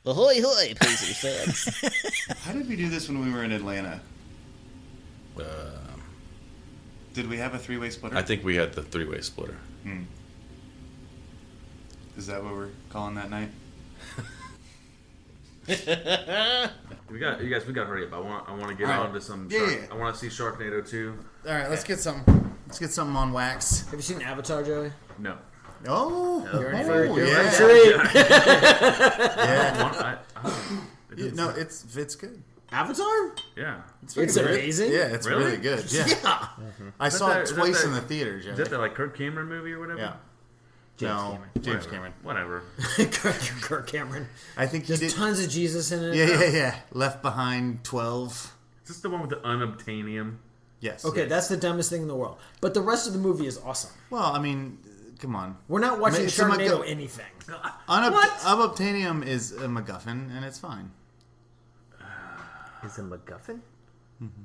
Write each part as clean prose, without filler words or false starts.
Ahoy, hoy, Pacers fans. How did we do this when we were in Atlanta? Did we have a three-way splitter? I think we had the three-way splitter. Is that what we're calling that night? We got to hurry up. I want to get on to some. I want to see Sharknado 2. All right, let's get something. Let's get something on wax. Have you seen Avatar, Joey? No. Oh, You're in yeah. for a treat. No, it's good. Avatar? Yeah. It's amazing? Yeah, it's really good. Yeah. I saw it twice in the theater, Joey. Is that the like Kirk Cameron movie or whatever? Yeah. James Cameron. Whatever. Kirk Cameron. I think There's tons of Jesus in it. Yeah. Left Behind 12. Is this the one with the unobtainium? Yes. Okay, that's the dumbest thing in the world. But the rest of the movie is awesome. Well, I mean, come on. We're not watching It's Sharknado anything. Unobtainium is a MacGuffin, and it's fine. Is a MacGuffin? Mm-hmm.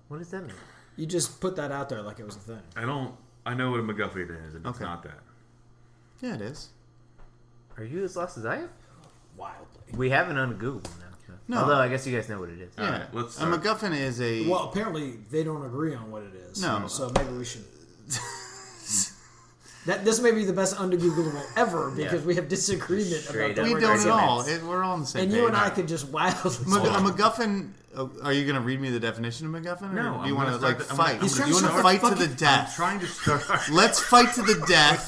What does that mean? You just put that out there like it was a thing. I know what a MacGuffin is, and it's not that. Yeah, it is. Are you as lost as I am? Wildly. We have it on Google now. No. Although I guess you guys know what it is. Yeah. Right, let's a MacGuffin is a... Well, apparently they don't agree on what it is. No. So maybe we should... This may be the best under-Googleable ever because we have disagreement about the We word don't at segments. all. We're all on the same And page. you and I could just wildly... A MacGuffin... Are you going to read me the definition of MacGuffin? No. Or do you want to fight? He's Do you want to fight to the death? I'm trying to start. Let's fight to the death,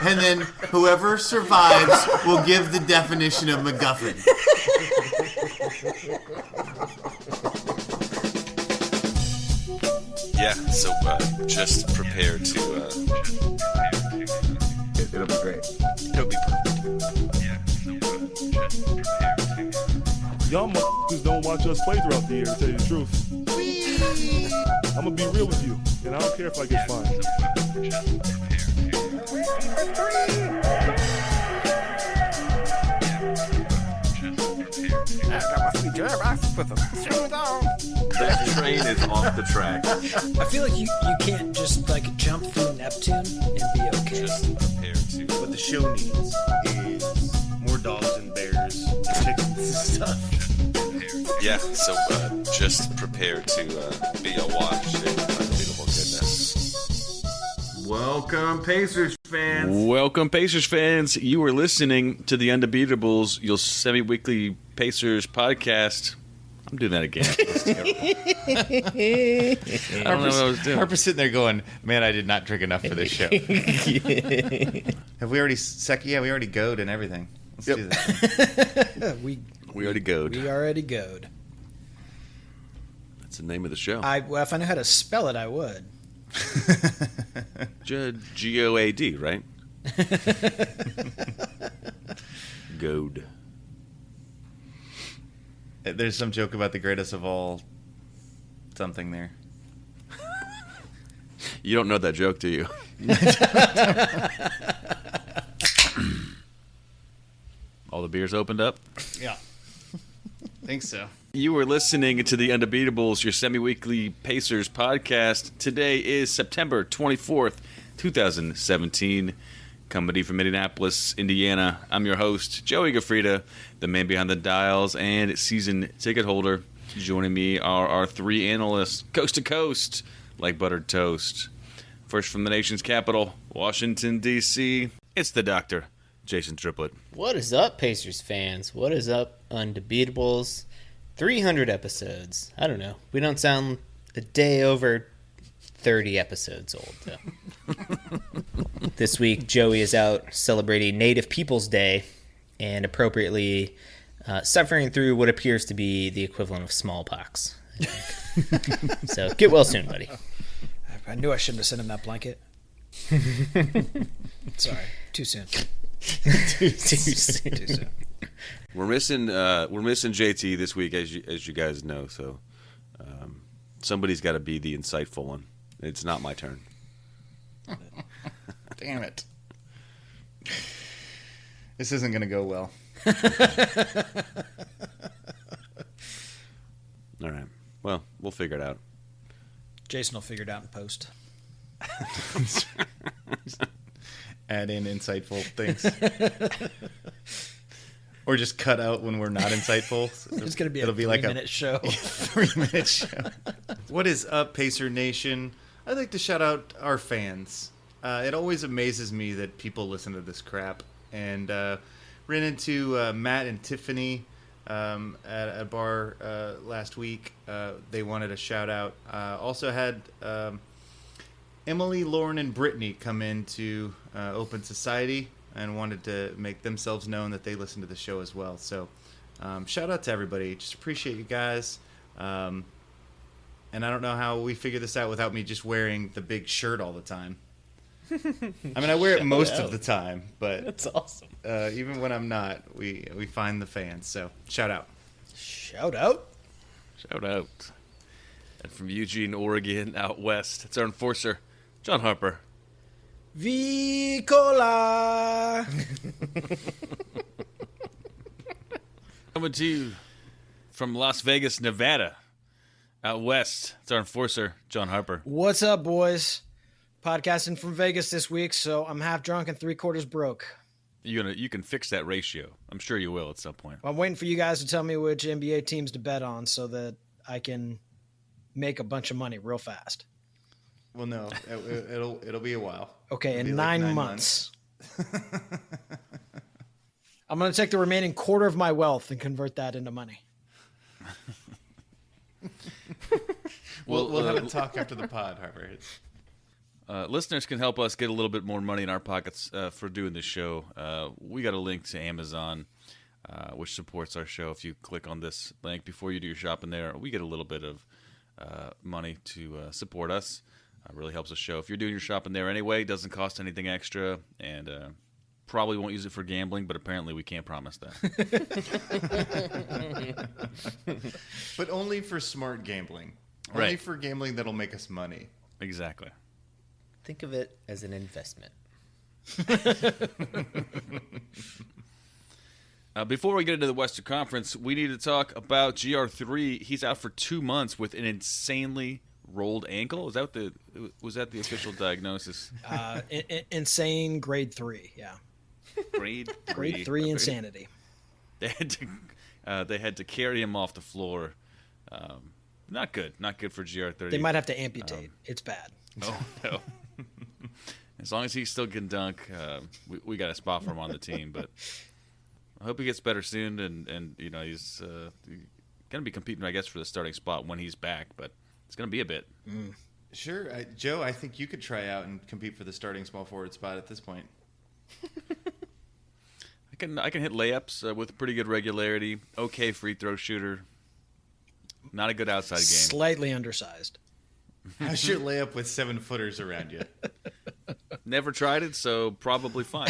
and then whoever survives will give the definition of MacGuffin. Yeah, so just prepare to... It'll be great. It'll be perfect. Yeah, so just prepare to... Y'all motherfuckers don't watch us play throughout the year, to tell you the truth. I'm gonna be real with you, and I don't care if I get fined. That train is off the track. I feel like you can't just like jump through Neptune and be okay. Just prepare to... What the show needs is more dogs and bears and chickens and stuff. Yeah, so just prepare to be awash in unbeatable goodness. Welcome, Pacers fans. Welcome, Pacers fans. You are listening to the Undebeatables, your semi-weekly Pacers podcast. I'm doing that again. I don't know what I was doing. Harper's sitting there going, man, I did not drink enough for this show. Have we already... Yeah, we already goed and everything. Let's do this. We already goed. We already goed. That's the name of the show. Well, if I knew how to spell it, I would. G-O-A-D, right? Goad. There's some joke about the greatest of all something there. You don't know that joke, do you? All the beers opened up? Yeah. Think so. You were listening to the Undebeatables, your semi-weekly Pacers podcast. Today is September 24th, 2017. Coming from Indianapolis, Indiana. I'm your host, Joey Gaffrida, the man behind the dials and season ticket holder. Joining me are our three analysts, coast to coast, like buttered toast. First from the nation's capital, Washington, D.C., it's the doctor, Jason Triplett. What is up, Pacers fans? What is up, Undebeatables? 300 episodes. I don't know. We don't sound a day over 30 episodes old, though. This week, Joey is out celebrating Native Peoples Day and appropriately suffering through what appears to be the equivalent of smallpox. I think. So get well soon, buddy. I knew I shouldn't have sent him that blanket. Sorry, too soon. Too soon. We're missing JT this week, as you guys know. So somebody's got to be the insightful one. It's not my turn. Damn it. This isn't going to go well. All right. Well, we'll figure it out. Jason will figure it out in post. Add in insightful things. or just cut out when we're not insightful. It's going to be a It'll be like a 3-minute show. 3-minute show. What is up, Pacer Nation? I'd like to shout out our fans. It always amazes me that people listen to this crap. And ran into Matt and Tiffany at a bar last week. They wanted a shout out. Also had Emily, Lauren, and Brittany come into Open Society and wanted to make themselves known that they listen to the show as well. So shout out to everybody. Just appreciate you guys. And I don't know how we figure this out without me just wearing the big shirt all the time. I mean, I wear it most of the time, but That's awesome. Even when I'm not, we find the fans. So shout out. Shout out. Shout out. And from Eugene, Oregon, out west, it's our enforcer, John Harper. Vicola. Coming to you from Las Vegas, Nevada, out west, it's our enforcer, John Harper. What's up, boys? Podcasting from Vegas this week, so I'm half drunk and 3/4 broke. You can fix that ratio. I'm sure you will at some point. I'm waiting for you guys to tell me which NBA teams to bet on so that I can make a bunch of money real fast. Well, no, it'll be a while. Okay, It'll in be like 9 months. I'm going to take the remaining quarter of my wealth and convert that into money. We'll have a talk after the pod, Harper. Listeners can help us get a little bit more money in our pockets for doing this show. We got a link to Amazon, which supports our show. If you click on this link before you do your shopping there, we get a little bit of money to support us. Really helps the show. If you're doing your shopping there anyway, it doesn't cost anything extra, and probably won't use it for gambling, but apparently we can't promise that. But only for smart gambling. Only Right. for gambling that'll make us money. Exactly. Think of it as an investment. Before we get into the Western Conference, we need to talk about GR3. He's out for 2 months with an insanely rolled ankle. Was that the official diagnosis? Insane grade 3, yeah. Grade 3. Grade 3 insanity. They had to carry him off the floor. Not good. Not good for GR30. They might have to amputate. It's bad. Oh no. As long as he still can dunk, we got a spot for him on the team. But I hope he gets better soon, and you know he's going to be competing, I guess, for the starting spot when he's back. But it's going to be a bit. Sure, Joe. I think you could try out and compete for the starting small forward spot at this point. I can hit layups with pretty good regularity. Okay, free throw shooter. Not a good outside game. Slightly undersized. How's your layup with 7-footers around you? Never tried it, so probably fine.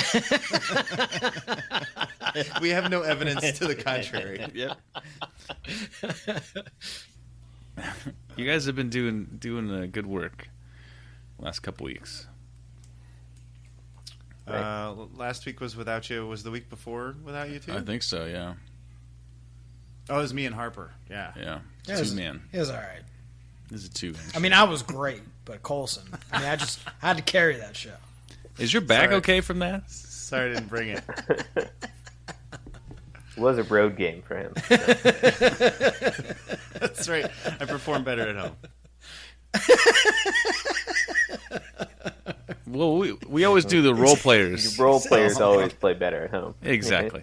We have no evidence to the contrary. Yep. You guys have been doing good work last couple weeks. Last week was without you. Was the week before without you too? I think so. Yeah. Oh, it was me and Harper. Yeah. Yeah. It was- 2-man. It was all right. This is 2. I mean, I was great, but Colson, I mean, I had to carry that show. Is your back Sorry. okay from that? Sorry I didn't bring it. It was a road game for him. That's right. I perform better at home. Well, we always do the role players. Role players always play better at home. Exactly.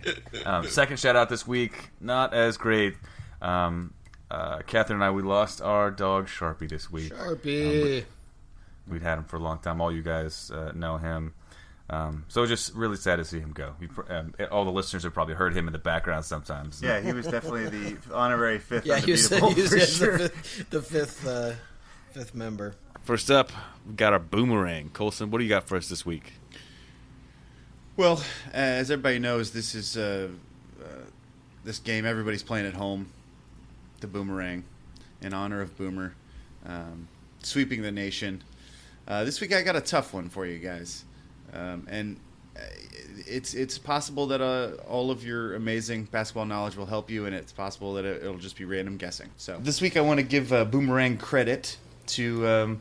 Second shout out this week, not as great. Catherine and I, we lost our dog Sharpie this week. Sharpie. We'd had him for a long time. All you guys know him. So it was just really sad to see him go. All the listeners have probably heard him in the background sometimes. Yeah, he was definitely the honorary fifth. Yeah, he was unbeatable for sure. the fifth member. First up, we got our boomerang. Colson, what do you got for us this week? Well, as everybody knows, this is this game everybody's playing at home. The boomerang, in honor of Boomer, sweeping the nation. This week I got a tough one for you guys, and it's possible that all of your amazing basketball knowledge will help you, and it's possible that it'll just be random guessing. So this week I want to give Boomerang credit to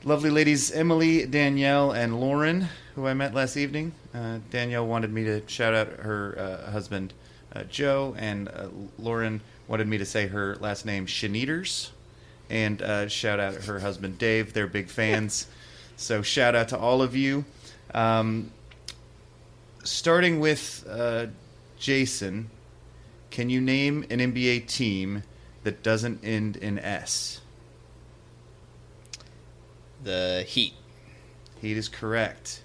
lovely ladies Emily, Danielle, and Lauren, who I met last evening. Danielle wanted me to shout out her husband, Joe, and Lauren wanted me to say her last name, Shaneaters, and shout out her husband, Dave. They're big fans. So shout out to all of you. Starting with Jason, can you name an NBA team that doesn't end in S? The Heat. Heat is correct.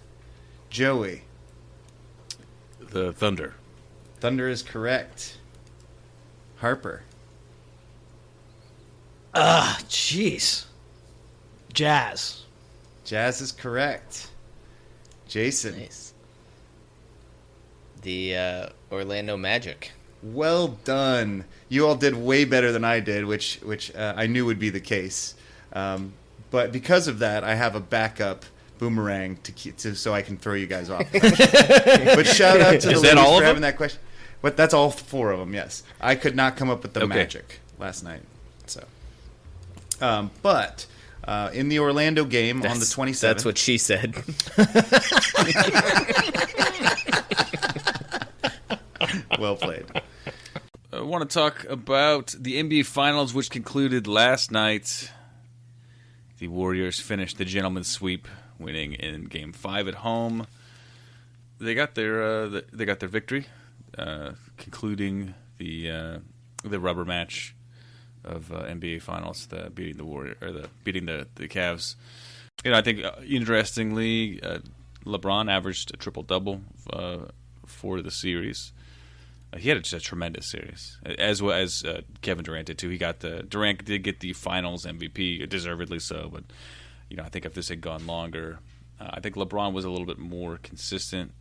Joey. The Thunder. Thunder is correct. Harper. Jeez. Jazz. Jazz is correct. Jason. Nice. The Orlando Magic. Well done. You all did way better than I did, which I knew would be the case. But because of that, I have a backup boomerang so I can throw you guys off. But shout out to the ladies for having that question. But that's all 4 of them. Yes, I could not come up with the magic last night. So, but in the Orlando game on the 27th, that's what she said. Well played. I want to talk about the NBA Finals, which concluded last night. The Warriors finished the gentleman's sweep, winning in Game 5 at home. They got their victory, concluding the rubber match of NBA Finals, beating the Cavs. I think interestingly, LeBron averaged a triple-double for the series. He had a tremendous series, as well as Kevin Durant did too. Durant did get the Finals MVP, deservedly so. But I think if this had gone longer, I think LeBron was a little bit more consistent.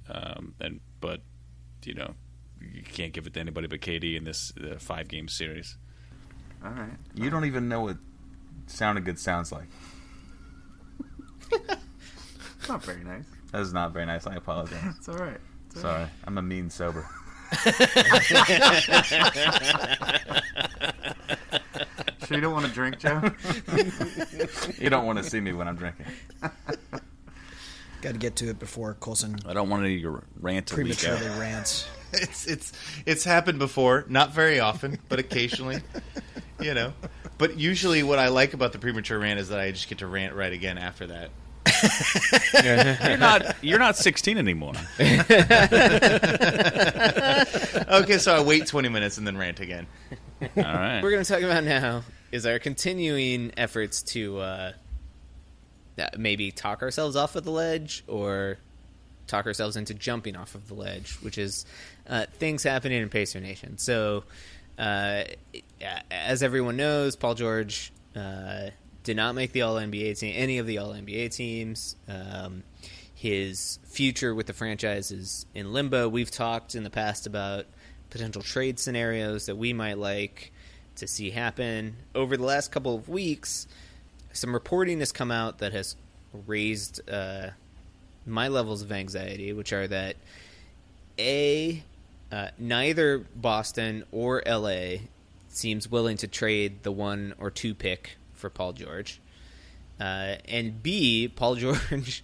But you can't give it to anybody but KD in this 5-game series. All right, you don't even know what sounding good sounds like. It's not very nice. That is not very nice. I apologize. It's all right. Sorry, I'm a mean sober. Sure you don't want to drink, Joe? You don't want to see me when I'm drinking. Got to get to it before Coulson I don't want any of your rant to leak out. prematurely rants. It's happened before, not very often, but occasionally, But usually, what I like about the premature rant is that I just get to rant right again after that. You're not 16 anymore. Okay, so I wait 20 minutes and then rant again. All right. What we're going to talk about now is our continuing efforts to maybe talk ourselves off of the ledge or talk ourselves into jumping off of the ledge, which is things happening in Pacer Nation. So, as everyone knows, Paul George did not make the All-NBA team, any of the All-NBA teams. His future with the franchise is in limbo. We've talked in the past about potential trade scenarios that we might like to see happen. Over the last couple of weeks, some reporting has come out that has raised my levels of anxiety, which are that neither Boston or LA seems willing to trade the 1 or 2 pick for Paul George. And B, Paul George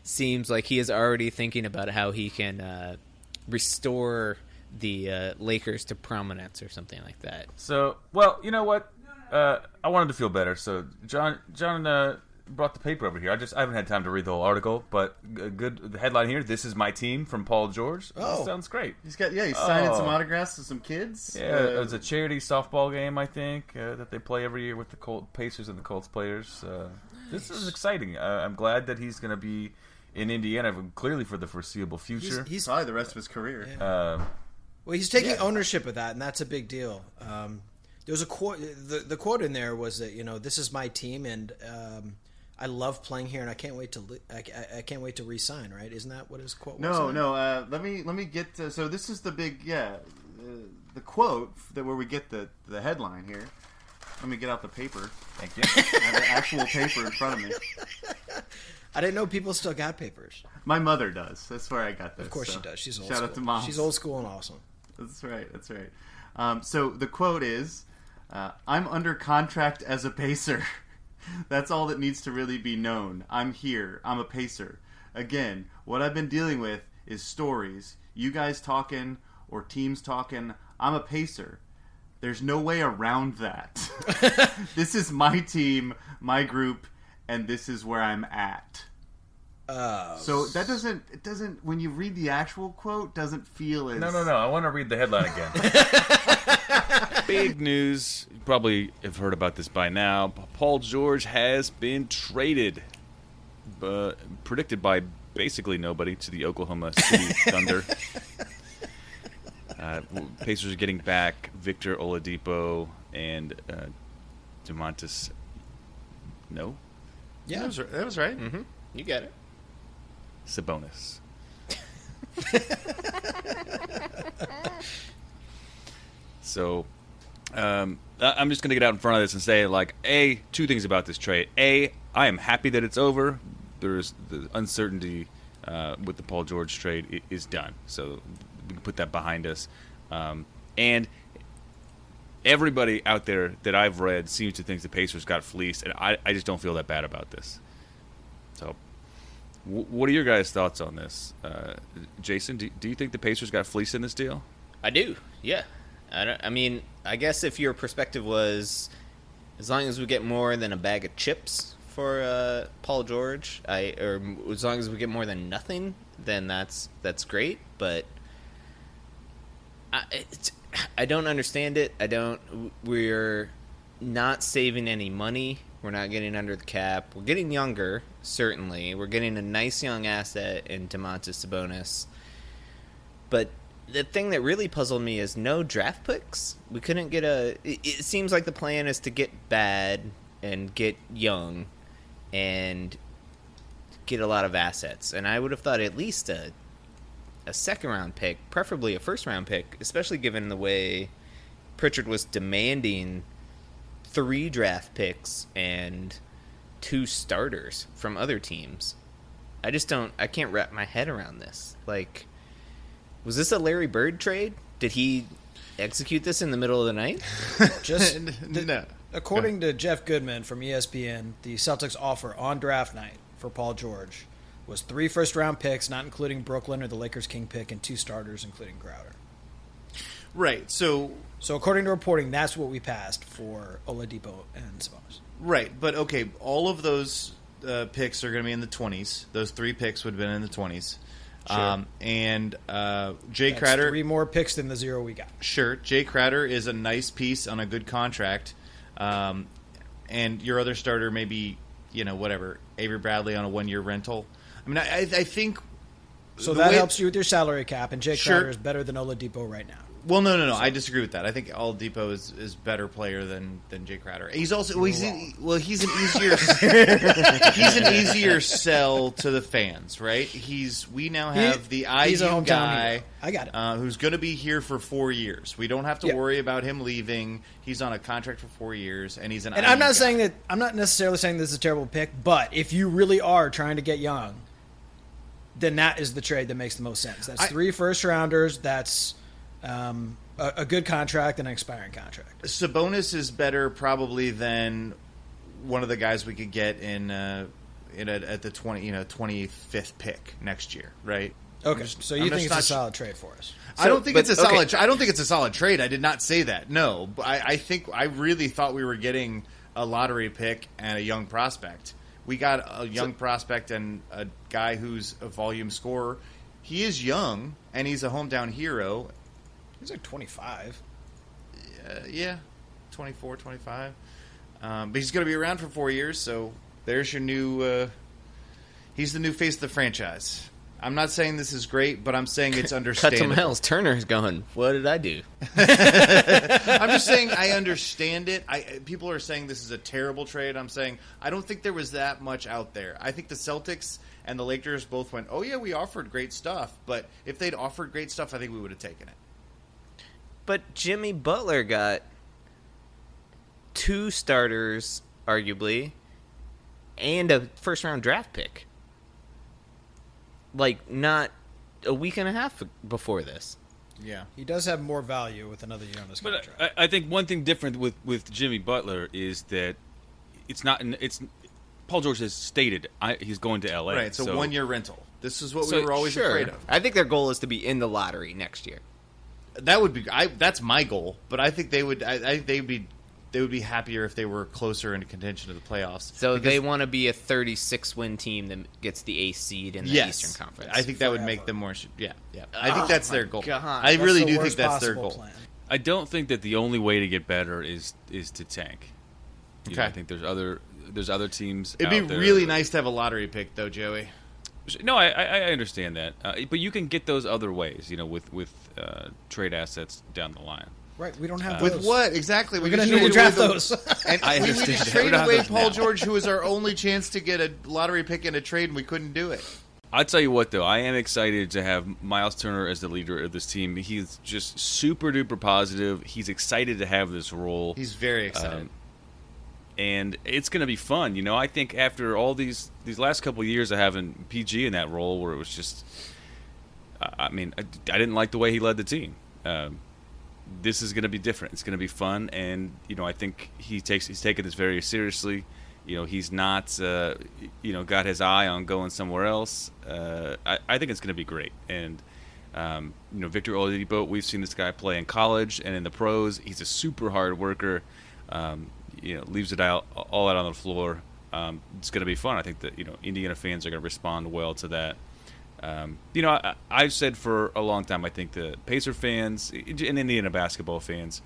seems like he is already thinking about how he can restore the Lakers to prominence or something like that. So, well, you know what? I wanted to feel better. So John brought the paper over here. I haven't had time to read the whole article, but the headline here: "This is my team" from Paul George. Oh, that sounds great. He's signing some autographs to some kids. Yeah, it was a charity softball game, I think, that they play every year with the Pacers and the Colts players. This is exciting. I'm glad that he's going to be in Indiana, clearly for the foreseeable future. He's probably the rest of his career. Yeah. Well, he's taking ownership of that, and that's a big deal. There was a quote. The quote in there was that this is my team, and I love playing here, and I can't wait to re-sign. Right? Isn't that what his quote was? No. Let me get to, so this is the big the quote where we get the headline here. Let me get out the paper. Thank you. I have an actual paper in front of me. I didn't know people still got papers. My mother does. That's where I got this. Of course she does. She's old shout school. Out to Mom. She's old school and awesome. That's right. So the quote is, "I'm under contract as a Pacer. That's all that needs to really be known. I'm here. I'm a pacer. Again, what I've been dealing with is stories. You guys talking or teams talking. I'm a pacer. There's no way around that. This is my team, my group, and this is where I'm at. So that doesn't when you read the actual quote, doesn't feel as... No. I want to read the headline again. Big news. You probably have heard about this by now. Paul George has been traded, predicted by basically nobody, to the Oklahoma City Thunder. Pacers are getting back Victor Oladipo and DeMontis. No? Yeah, that was right. Mm-hmm. You got it. Sabonis. So, I'm just going to get out in front of this and say, like, two things about this trade. I am happy that it's over. There's the uncertainty with the Paul George trade is done. So we can put that behind us. And everybody out there that I've read seems to think the Pacers got fleeced, and I just don't feel that bad about this. So, what are your guys' thoughts on this? Jason, do you think the Pacers got fleeced in this deal? I do, yeah. I mean, I guess if your perspective was, as long as we get more than a bag of chips for Paul George, or as long as we get more than nothing, then that's great. But I don't understand it. We're not saving any money. We're not getting under the cap. We're getting younger, certainly. We're getting a nice young asset in Domantas Sabonis. But the thing that really puzzled me is no draft picks. We couldn't get it seems like the plan is to get bad and get young and get a lot of assets. And I would have thought at least a second-round pick, preferably a first-round pick, especially given the way Pritchard was demanding 3 draft picks and 2 starters from other teams. I can't wrap my head around this. Like, was this a Larry Bird trade? Did he execute this in the middle of the night? No. According to Jeff Goodman from ESPN, the Celtics offer on draft night for Paul George was 3 first-round picks, not including Brooklyn or the Lakers' king pick, and 2 starters, including Crowder. Right, so according to reporting, that's what we passed for Oladipo and Sabonis. Right, but okay, all of those picks are going to be in the 20s. Those 3 picks would have been in the 20s. Sure. And Jay Crowder... 3 more picks than the 0 we got. Sure, Jay Crowder is a nice piece on a good contract. And your other starter may be, whatever, Avery Bradley on a 1-year rental. I mean, I think... So that helps you with your salary cap, and Jay Crowder is better than Oladipo right now. Well, no. I disagree with that. I think Oladipo is better player than Jay Crowder. He's also he's an easier sell to the fans, right? We now have the IU guy. I got it. Who's going to be here for 4 years. We don't have to worry about him leaving. He's on a contract for 4 years, and he's an. And IU I'm not guy. saying that. I'm not necessarily saying this is a terrible pick, but if you really are trying to get young, then that is the trade that makes the most sense. That's 3 first-rounders. That's a good contract and an expiring contract. Sabonis is better probably than one of the guys we could get at the 25th pick next year, right? Okay, so you think it's a solid trade for us? I don't think it's a solid. I don't think it's a solid trade. I did not say that. No, but I really thought we were getting a lottery pick and a young prospect. We got a young prospect and a guy who's a volume scorer. He is young and he's a hometown hero. He's like 25. Yeah, 24, 25. But he's going to be around for 4 years, so there's your new... he's the new face of the franchise. I'm not saying this is great, but I'm saying it's understandable. Cut to Miles. Turner's going, what did I do? I'm just saying I understand it. People are saying this is a terrible trade. I'm saying I don't think there was that much out there. I think the Celtics and the Lakers both went, oh, yeah, we offered great stuff. But if they'd offered great stuff, I think we would have taken it. But Jimmy Butler got 2 starters, arguably, and a first-round draft pick. Like, not a week and a half before this. Yeah. He does have more value with another year on his contract. But I think one thing different with Jimmy Butler is that it's not. It's Paul George has stated he's going to L.A. Right, so 1 year rental. This is what we So, were always sure. afraid of. I think their goal is to be in the lottery next year. That would be. That's my goal, but I think they would. They would be happier if they were closer into contention of the playoffs. So they want to be a 36-win team that gets the eighth seed in the Eastern Conference. I think that would make them more. Yeah. I think that's their goal. God, I really do think that's their goal. Plan. I don't think that the only way to get better is to tank. You know, Okay. I think there's other teams. It'd be out there. really nice to have a lottery pick, though, Joey. No, I understand that, but you can get those other ways. You know, with trade assets down the line. Right, we don't have With those. what exactly? We're going to need to draft those. And I we understand just that. We traded don't have away those Paul now. George, who was our only chance to get a lottery pick in a trade, and we couldn't do it. I'll tell you what, though, I am excited to have Miles Turner as the leader of this team. He's just super duper positive. He's excited to have this role. He's very excited. And it's going to be fun. You know, I think after all these last couple of years of having PG in that role, where it was just, I mean, I didn't like the way he led the team. This is going to be different. It's going to be fun, and you know, I think he's taking this very seriously. You know, he's not, got his eye on going somewhere else. I think it's going to be great. And Victor Oladipo, we've seen this guy play in college and in the pros. He's a super hard worker. Leaves it all out on the floor. It's going to be fun. I think that Indiana fans are going to respond well to that. I've said for a long time, I think the Pacer fans and Indiana basketball fans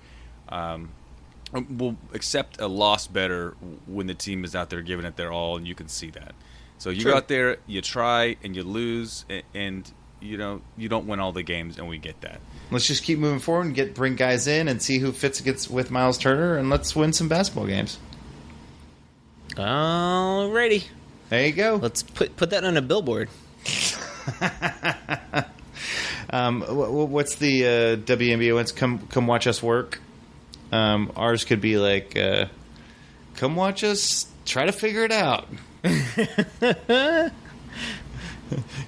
will accept a loss better when the team is out there giving it their all, and you can see that. So you go out there, you try, and you lose, and you don't win all the games, and we get that. Let's just keep moving forward and bring guys in and see who fits with Miles Turner, and let's win some basketball games. Alrighty. There you go. Let's put that on a billboard. What's the WNBA ones? Come watch us work. Ours could be like, come watch us try to figure it out.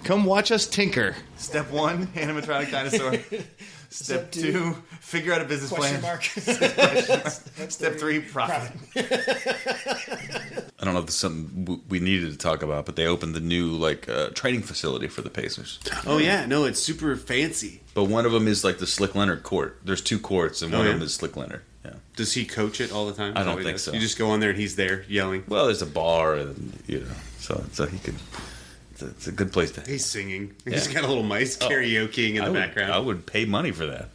Come watch us tinker. Step 1, animatronic dinosaur. Step 2, figure out a business plan. Step 3, profit. I don't know if this is something we needed to talk about, but they opened the new training facility for the Pacers. Oh yeah, no, it's super fancy. But one of them is like the Slick Leonard court. There's 2 courts, and one of them is Slick Leonard. Yeah. Does he coach it all the time? I don't think so. You just go on there and he's there yelling. Well, there's a bar, and so he could. It's a good place to. He's singing. He's got a little mice karaokeing in the background. I would pay money for that.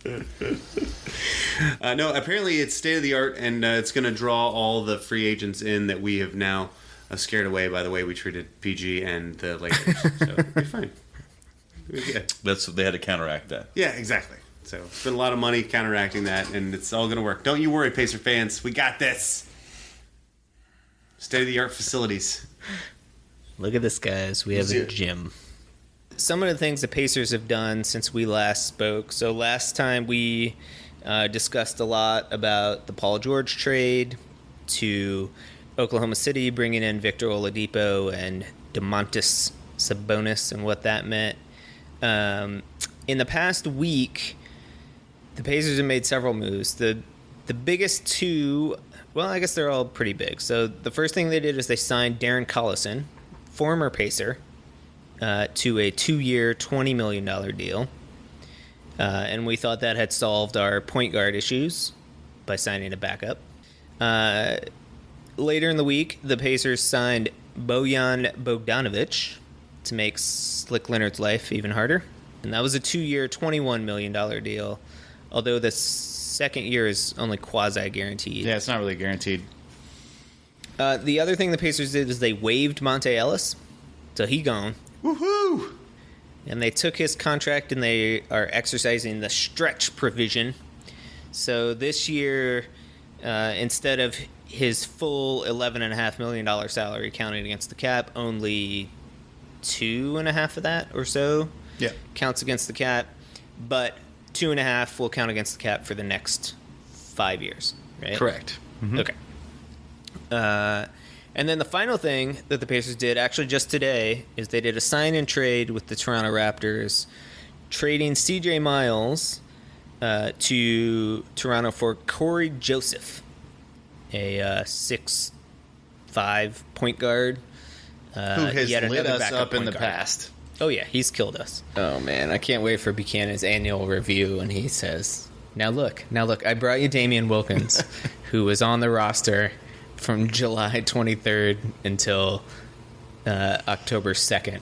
No, apparently it's state of the art, and it's going to draw all the free agents in that we have now scared away by the way we treated PG and the Lakers. So it'll be fine. Yeah. They had to counteract that. Yeah, exactly. So spent a lot of money counteracting that, and it's all going to work. Don't you worry, Pacer fans. We got this. State of the art facilities. Look at this, guys. We have a gym. Some of the things the Pacers have done since we last spoke. So last time we discussed a lot about the Paul George trade to Oklahoma City, bringing in Victor Oladipo and Domantas Sabonis and what that meant. In the past week, the Pacers have made several moves. The biggest two, well, I guess they're all pretty big. So the first thing they did is they signed Darren Collison, former Pacer, to a 2-year, $20 million deal. And we thought that had solved our point guard issues by signing a backup. Later in the week, the Pacers signed Bojan Bogdanovic to make Slick Leonard's life even harder. And that was a 2-year, $21 million deal, although the second year is only quasi-guaranteed. Yeah, it's not really guaranteed. The other thing the Pacers did is they waived Monte Ellis, so he gone. Woohoo! And they took his contract and they are exercising the stretch provision. So this year, instead of his full $11.5 million salary counting against the cap, only 2.5 of that or so counts against the cap. But 2.5 will count against the cap for the next 5 years, right? Correct. Mm-hmm. Okay. And then the final thing that the Pacers did, actually just today, is they did a sign and trade with the Toronto Raptors, trading C.J. Miles to Toronto for Corey Joseph, a 6'3", 5 point guard. Who has yet lit another us backup up in point the guard. past. Oh, yeah, he's killed us. Oh, man, I can't wait for Buchanan's annual review, and he says, now look, I brought you Damian Wilkins, who was on the roster from July 23rd until October 2nd.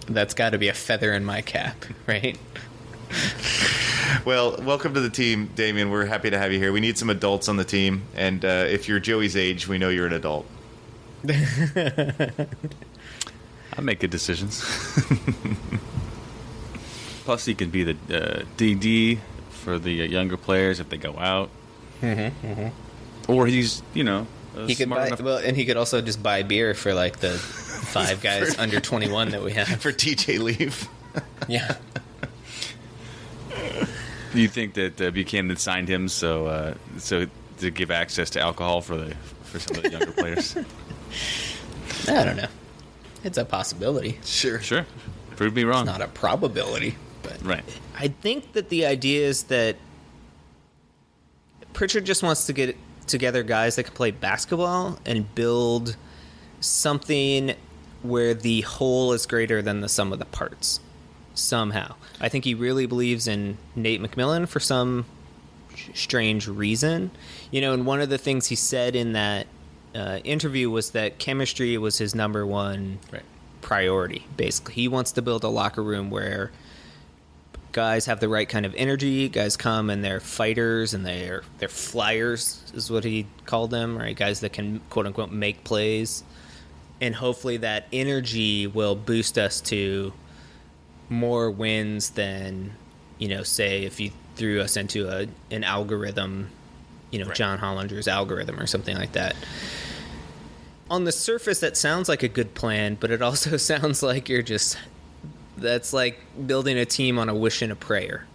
That's got to be a feather in my cap, right? Well, welcome to the team, Damien. We're happy to have you here. We need some adults on the team, and if you're Joey's age, we know you're an adult. I make good decisions. Plus, he can be the DD for the younger players if they go out. Or he's, he could smart buy enough. well, and he could also just buy beer for like the 5 guys under 21 that we have. For TJ leave. Yeah. Do you think that Buchanan signed him so to give access to alcohol for some of the younger players? I don't know. It's a possibility. Sure. Prove me wrong. It's not a probability, but Right. I think that the idea is that Pritchard just wants to get together guys that can play basketball and build something where the whole is greater than the sum of the parts. Somehow. I think he really believes in Nate McMillan for some strange reason. And one of the things he said in that interview was that chemistry was his number one priority, basically. He wants to build a locker room where guys have the right kind of energy, guys come and they're fighters and they're flyers, is what he called them, right? Guys that can, quote-unquote, make plays. And hopefully that energy will boost us to more wins than, say if you threw us into an algorithm, John Hollinger's algorithm or something like that. On the surface, that sounds like a good plan, but it also sounds like that's like building a team on a wish and a prayer.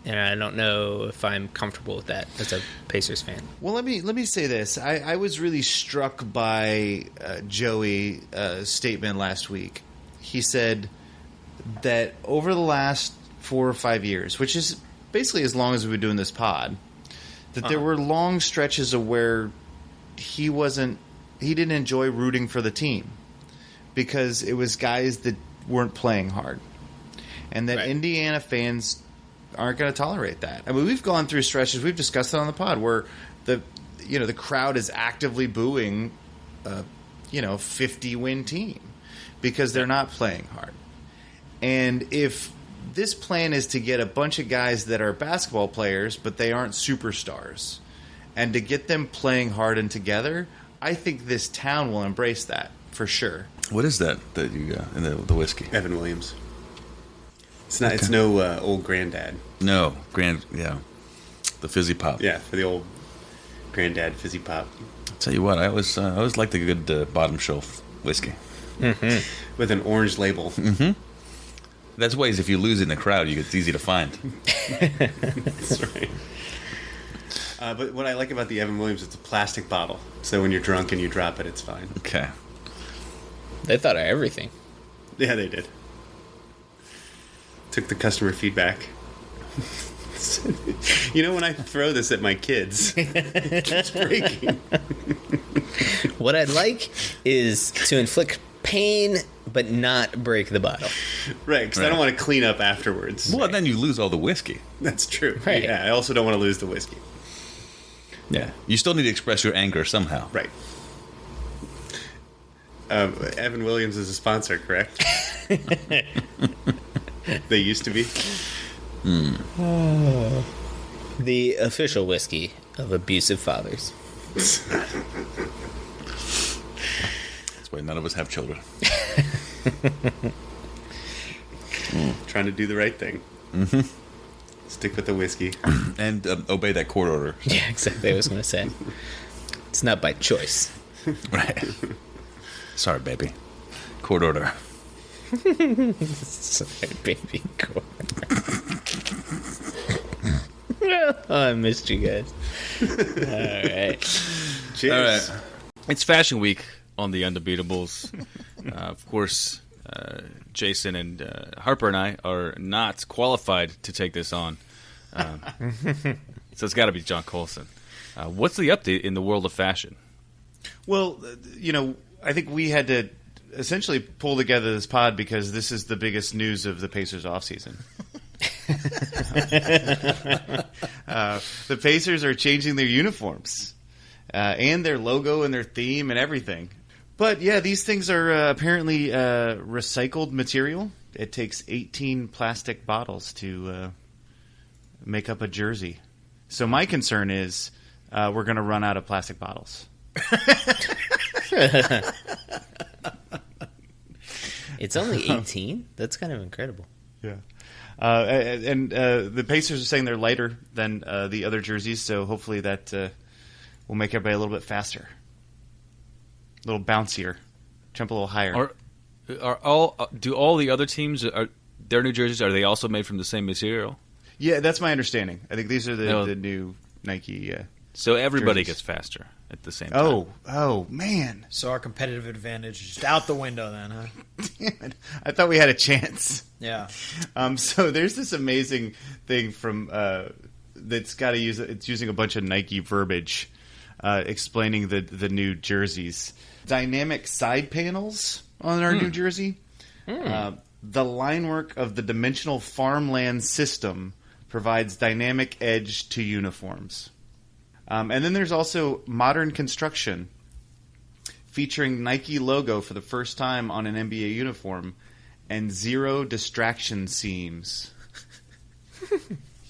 And I don't know if I'm comfortable with that as a Pacers fan. Well, let me say this. I was really struck by Joey's statement last week. He said that over the last 4 or 5 years, which is basically as long as we've been doing this pod, that there were long stretches of where he didn't enjoy rooting for the team because it was guys that weren't playing hard, and that Indiana fans aren't going to tolerate that. I mean, we've gone through stretches, we've discussed it on the pod, where the crowd is actively booing 50-win team because they're not playing hard. And if this plan is to get a bunch of guys that are basketball players but they aren't superstars, and to get them playing hard and together, I think this town will embrace that for sure. What is that you got in the whiskey? Evan Williams. It's not. Okay. It's no old granddad. No, yeah, the fizzy pop. Yeah, for the old granddad fizzy pop. I'll tell you what, I always like the good bottom shelf whiskey with an orange label. That's ways if you lose it in the crowd, it's easy to find. That's right. But what I like about the Evan Williams, it's a plastic bottle, so when you're drunk and you drop it, it's fine. Okay. They thought of everything. Yeah, they did. Took the customer feedback. When I throw this at my kids, it keeps breaking. What I'd like is to inflict pain, but not break the bottle. Right, because I don't want to clean up afterwards. Well, then you lose all the whiskey. That's true. Right. Yeah, I also don't want to lose the whiskey. Yeah. You still need to express your anger somehow. Right. Evan Williams is a sponsor, correct? They used to be. The official whiskey of abusive fathers. That's why none of us have children. Trying to do the right thing. Stick with the whiskey. And obey that court order. Yeah, exactly. I was going to say. It's not by choice. Right. Sorry, baby. Court order. Sorry, baby. Court order. Oh, I missed you guys. All right. Cheers. All right. It's Fashion Week on the Undebeatables. Of course, Jason and Harper and I are not qualified to take this on. So it's got to be John Colson. What's the update in the world of fashion? Well, I think we had to essentially pull together this pod because this is the biggest news of the Pacers offseason. The Pacers are changing their uniforms and their logo and their theme and everything. But yeah, these things are apparently recycled material. It takes 18 plastic bottles to make up a jersey. So my concern is we're going to run out of plastic bottles. It's only 18? That's kind of incredible. Yeah. And the Pacers are saying they're lighter than the other jerseys, so hopefully that will make everybody a little bit faster. A little bouncier. Jump a little higher. Do all the other teams, their new jerseys, are they also made from the same material? Yeah, that's my understanding. I think these are the new Nike so everybody jerseys. gets faster at the same time. Oh, man. So our competitive advantage is just out the window then, huh? Damn it. I thought we had a chance. Yeah. So there's this amazing thing from that's got to use. It's using a bunch of Nike verbiage, explaining the new jerseys. Dynamic side panels on our new jersey. The line work of the dimensional farmland system provides dynamic edge to uniforms. And then there's also modern construction, featuring Nike logo for the first time on an NBA uniform, and zero distraction seams.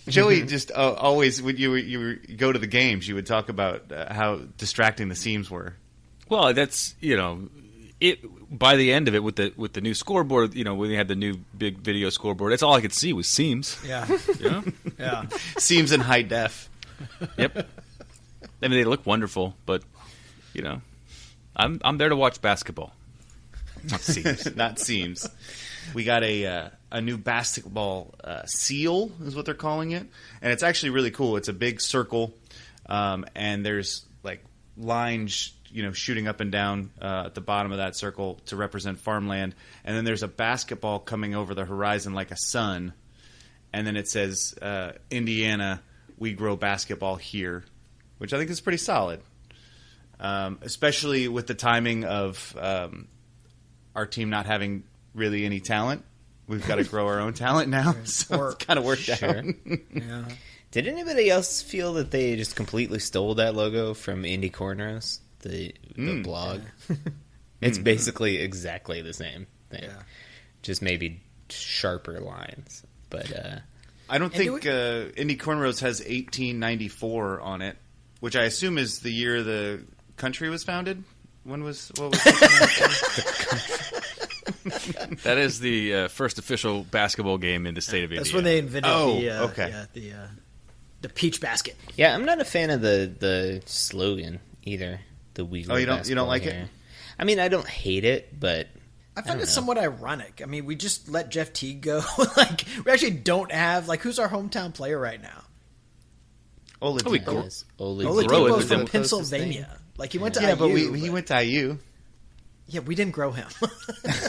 Joey just always, when you go to the games, you would talk about how distracting the seams were. Well, that's it. By the end of it, with the new scoreboard, when we had the new big video scoreboard, that's all I could see was seams. Yeah. Yeah. Seams in high def. Yep. I mean, they look wonderful, but I'm there to watch basketball, not seams. Not seams. We got a new basketball seal, is what they're calling it, and it's actually really cool. It's a big circle, and there's like lines, shooting up and down at the bottom of that circle to represent farmland, and then there's a basketball coming over the horizon like a sun, and then it says, Indiana, we grow basketball here, which I think is pretty solid, especially with the timing of our team not having really any talent. We've got to grow our own talent now, so it's kind of worked out. Yeah. Did anybody else feel that they just completely stole that logo from Indie Cornrows, the blog? It's basically exactly the same thing, just maybe sharper lines. But I don't think Indie Cornrows has 1894 on it, which I assume is the year the country was founded. What was That is the first official basketball game in the state of Indiana. That's when they invented okay. the peach basket. yeah, I'm not a fan of the slogan either. The we grow you don't basketball like here. it? I mean, I don't hate it, but I find it somewhat ironic. I mean, we just let Jeff Teague go. Like, we actually don't have who's our hometown player right now? Oladipo Oladipo's from Pennsylvania. Like, he went to IU. But he went to IU. Yeah, we didn't grow him.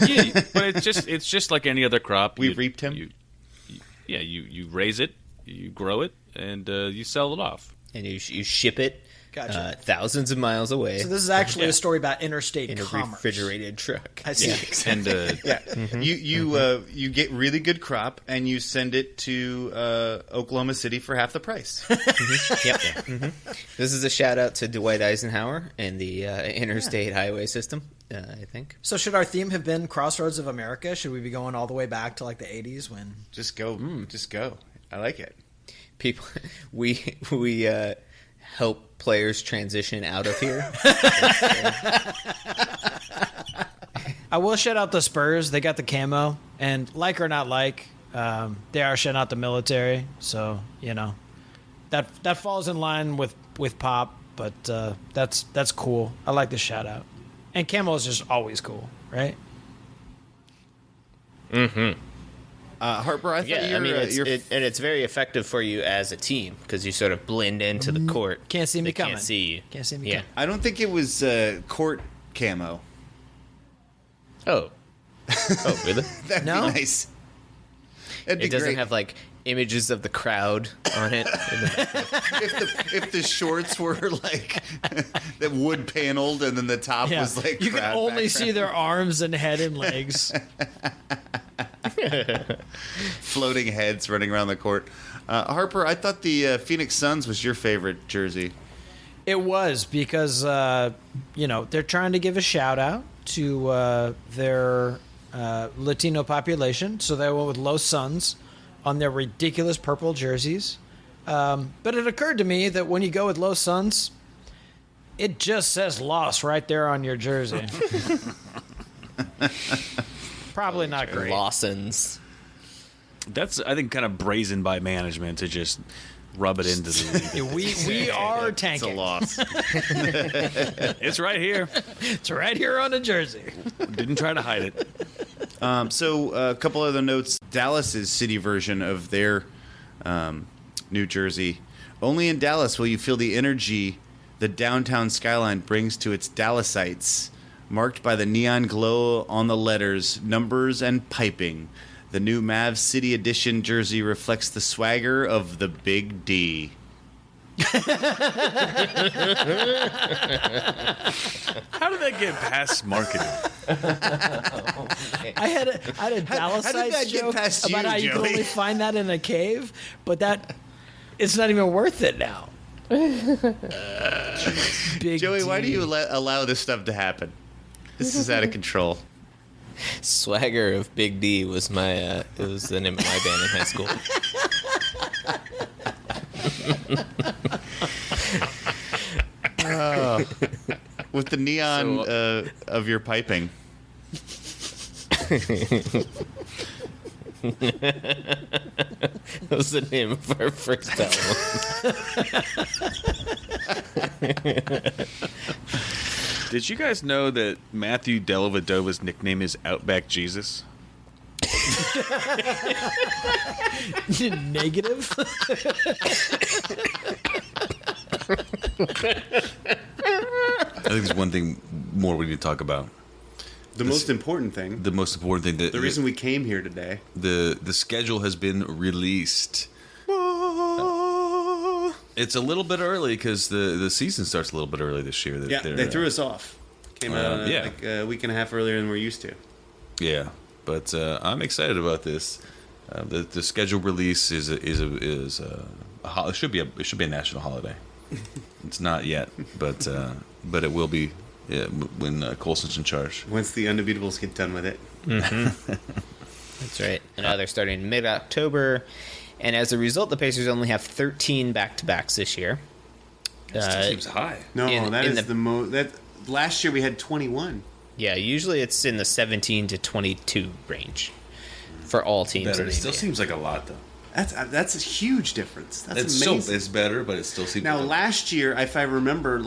Yeah, but it's just like any other crop. We reaped him. You raise it, you grow it, and you sell it off. And you ship it Gotcha. Thousands of miles away. So this is actually a story about interstate in commerce. a refrigerated truck. I see. And you get really good crop and you send it to Oklahoma City for half the price. This is a shout out to Dwight Eisenhower and the interstate highway system, I think. So should our theme have been Crossroads of America? Should we be going all the way back to like the 80s when Just go. I like it. People we help players transition out of here. I will shout out the Spurs. They got the camo, and like or not like, they are shutting out the military. So that falls in line with Pop, but that's cool. I like the shout out, and camo is just always cool, right? Mm-hmm. Harper, I thought it's very effective for you as a team because you sort of blend into the court. Can't see me coming. Can't see you. Can't see me coming. I don't think it was court camo. Oh, really? That'd No? be nice. It'd be It doesn't great. have like images of the crowd on it. If the shorts were like that wood paneled and then the top was like you can crowd only background. see their arms and head and legs. Floating heads running around the court. Harper, I thought the Phoenix Suns was your favorite jersey. It was because they're trying to give a shout out to their Latino population, so they went with Los Suns on their ridiculous purple jerseys. But it occurred to me that when you go with Los Suns, it just says "Los" right there on your jersey. Probably not great. Lawson's. That's, I think, kind of brazen by management to just rub it into the league. We are It's a tanking. loss. It's right here. It's right here on the jersey. Didn't try to hide it. So a couple other notes. Dallas's city version of their New Jersey. Only in Dallas will you feel the energy the downtown skyline brings to its Dallasites, marked by the neon glow on the letters, numbers, and piping. The new Mavs City Edition jersey reflects the swagger of the Big D. How did that get past marketing? I had a Dallas how did that get joke past you, about how you can Joey? only find that in a cave, but it's not even worth it now. Big Joey, why D. do you allow this stuff to happen? This is out of control. Swagger of Big D was my it was the name of my band in high school. With the neon of your piping. That was the name of our first album. Did you guys know that Matthew Dellavedova's nickname is Outback Jesus? Negative? I think there's one thing more we need to talk about. The most important thing. The most important thing. The reason we came here today. The schedule has been released. It's a little bit early because the season starts a little bit early this year. Yeah, they threw us off. Came out like a week and a half earlier than we're used to. Yeah, but I'm excited about this. The schedule release is it should be a national holiday. It's not yet, but it will be when Colson's in charge. Once the Undebeatables get done with it. Mm-hmm. That's right. And now they're starting mid-October, and as a result, the Pacers only have 13 back-to-backs this year. That still seems high. No, that is the most. That last year we had 21. Yeah, usually it's in the 17 to 22 range for all teams. Better. In the It still NBA. seems like a lot, though. That's a huge difference. That's It's amazing. it's better, but it still seems. Now, like last year, if I remember,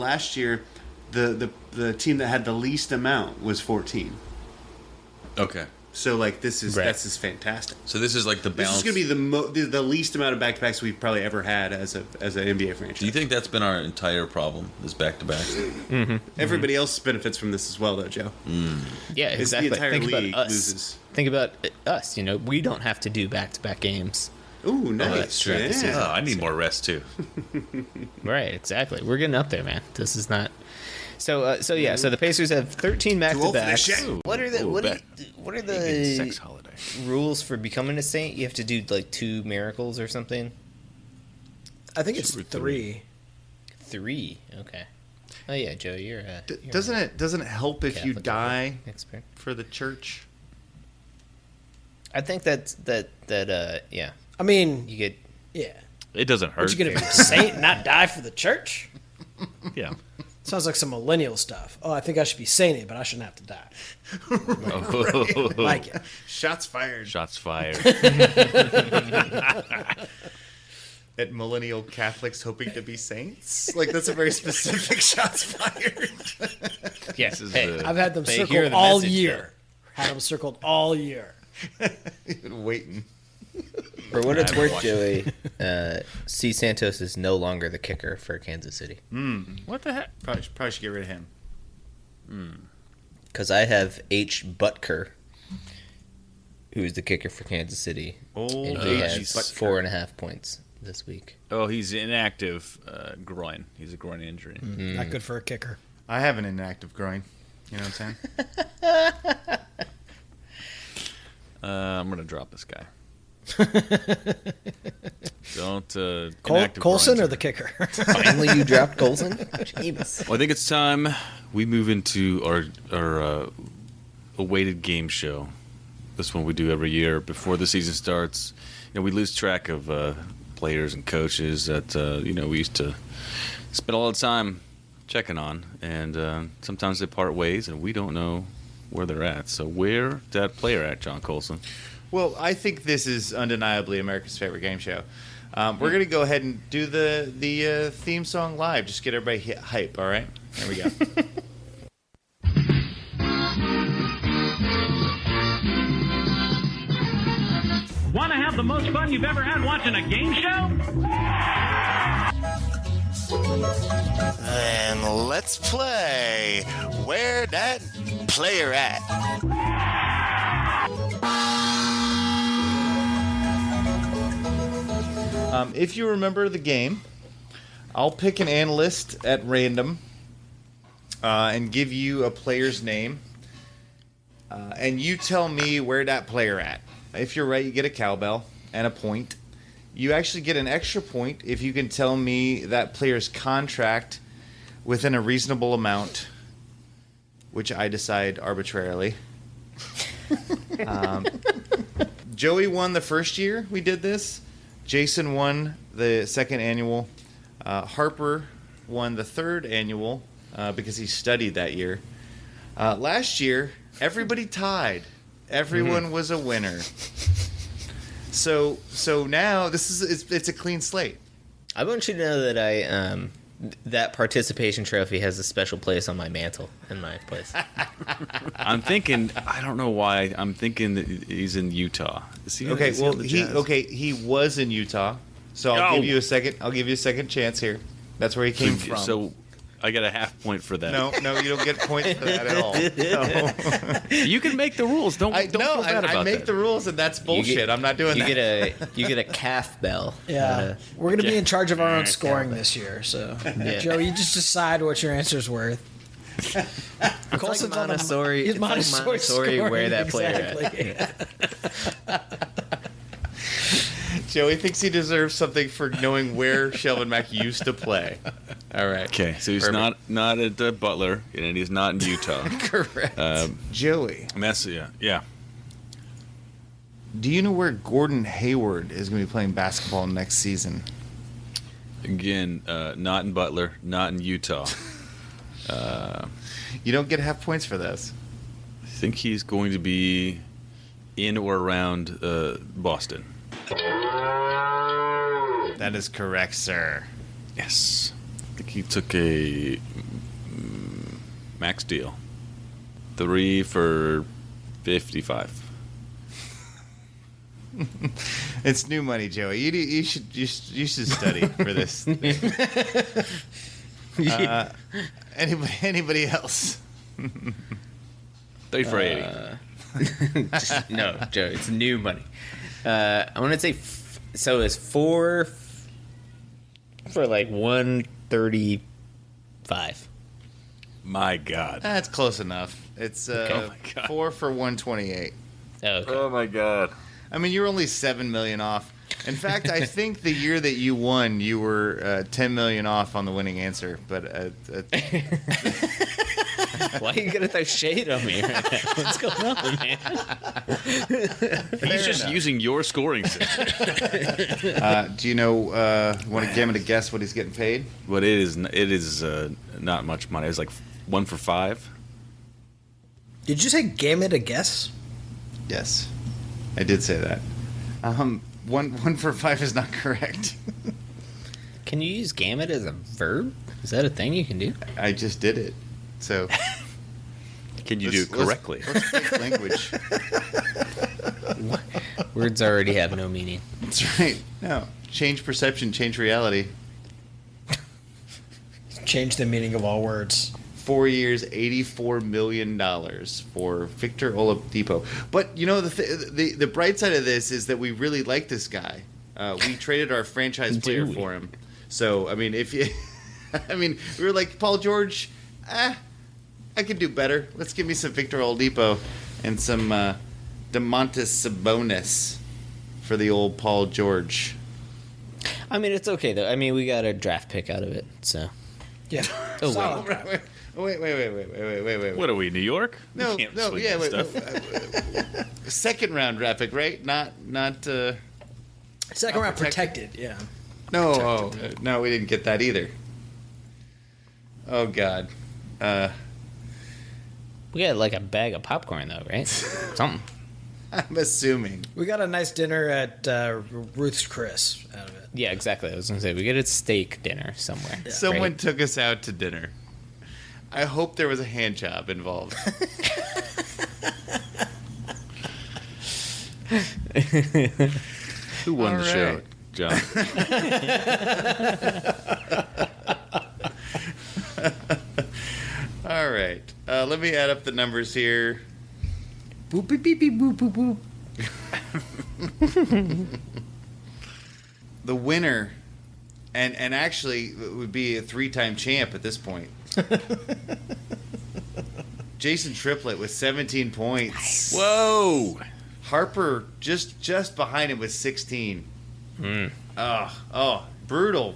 the team that had the least amount was 14. okay. So like this is Right. that's just fantastic. So this is like the This balance. is going to be the least amount of back to backs we've probably ever had as an NBA franchise. Do you think that's been our entire problem? Is back to back? Everybody else benefits from this as well, though, Joe? Yeah, It's exactly. the entire Think league about us. loses. Think about us. You know, we don't have to do back-to-back games. Ooh, nice. that's true. Yeah. Oh, I need more rest too. Right, exactly. We're getting up there, man. This is not. So yeah. So the Pacers have 13 back-to-backs. What are the what are the sex holiday rules for becoming a saint? You have to do like 2 miracles or something. I think it's 3. 3. Okay. Oh yeah, Joe, you're Doesn't it help if you Catholic die expert. for the church? I think that yeah. I mean, You get yeah. It doesn't hurt. Aren't you going to be a saint and not die for the church? Yeah. Sounds like some millennial stuff. Oh, I think I should be sainted, but I shouldn't have to die. Like it. Shots fired Shots fired. at millennial Catholics hoping to be saints. Like that's a very specific shots fired. yes. is Hey, the- I've had them They hear circled the all message, year. Had them circled all year. Been waiting. for what it's I worth, watched Joey, C. Santos is no longer the kicker for Kansas City. What the heck? Probably should get rid of him. Because I have H. Butker who's the kicker for Kansas City. Oh, and he has 4.5 points this week. Oh, he's inactive groin. He's a groin injury. Not good for a kicker. I have an inactive groin. You know what I'm saying? I'm gonna drop this guy. Don't Colson or the kicker? Finally, you dropped Colson. Jeebus. Well, I think it's time we move into our awaited game show. This one we do every year before the season starts. We lose track of players and coaches that we used to spend all the time checking on, and sometimes they part ways, and we don't know where they're at. So where that player at, John Colson? Well, I think this is undeniably America's favorite game show. We're going to go ahead and do the theme song live. Just get everybody hype, all right? There we go. Want to have the most fun you've ever had watching a game show? Then let's play Where That Player At. If you remember the game, I'll pick an analyst at random and give you a player's name, and you tell me where that player at. If you're right, you get a cowbell and a point. You actually get an extra point if you can tell me that player's contract within a reasonable amount, which I decide arbitrarily. Joey won the first year we did this. Jason won the second annual. Harper won the third annual because he studied that year. Last year, everybody tied. Everyone was a winner. So now it's a clean slate. I want you to know that that participation trophy has a special place on my mantle in my place. I'm thinking. I don't know why. I'm thinking that he's in Utah. Is he? Okay, is he well on the Jazz? he was in Utah. So I'll give you a second. I'll give you a second chance here. That's where he came from. So I got a half point for that. No, you don't get points for that at all. No. You can make the rules. Don't feel bad about I make that. the rules, and that's bullshit. I'm not doing that. You get a calf bell. Yeah, we're gonna be in charge of our own scoring this year. So, Joe, you just decide what your answer's worth. Colson's like Montessori. It's like Montessori where that player at. Joey thinks he deserves something for knowing where Shelvin Mack used to play. All right. Okay, so he's not at Butler, and he's not in Utah. Correct. Joey. Yeah. Do you know where Gordon Hayward is going to be playing basketball next season? Again, not in Butler, not in Utah. You don't get half points for this. I think he's going to be in or around Boston. That is correct, sir. Yes. I think he took a max deal. 3 for $55. It's new money, Joey. You should study for this thing. Anybody else? 3 for 80. No, Joe, it's new money. I want to say so it's 4 for like 135. My God. That's close enough. It's 4 for 128. Okay. Oh my God. I mean, you're only $7 million off. In fact, I think the year that you won, you were $10 million off on the winning answer. But why are you gonna throw shade on me right now? What's going on, man? He's just using your scoring system. Do you know? Want to give him a guess what he's getting paid? But it is not much money. It's like 1 for 5. Did you say game it a guess? Yes, I did say that. One for 5 is not correct. Can you use gamut as a verb? Is that a thing you can do? I just did it. So can you do it correctly? Let's take language. Words already have no meaning. That's right. No, change perception, change reality. Change the meaning of all words. 4 years, $84 million for Victor Oladipo. But you know the bright side of this is that we really like this guy. We traded our franchise player for him. So I mean, if you, we were like Paul George, I could do better. Let's give me some Victor Oladipo and some Domantas Sabonis for the old Paul George. I mean, it's okay though. I mean, we got a draft pick out of it, so yeah. Oh wait. Wait. What are we, New York? No, We can't no, swing yeah. that stuff. Second round draft pick, right? Not. Second round protected. Yeah. No, no, we didn't get that either. Oh God. we got like a bag of popcorn though, right? Something. I'm assuming. We got a nice dinner at Ruth's Chris out of it. Yeah, exactly. I was gonna say we get a steak dinner somewhere. Yeah. Someone took us out to dinner. I hope there was a hand job involved. Who won the show, John? All right. Let me add up the numbers here. Boop beep beep beep boop boop boop. The winner, and actually would be a 3-time champ at this point. Jason Triplett with 17 points. Nice. Whoa! Harper just behind him with 16. Brutal,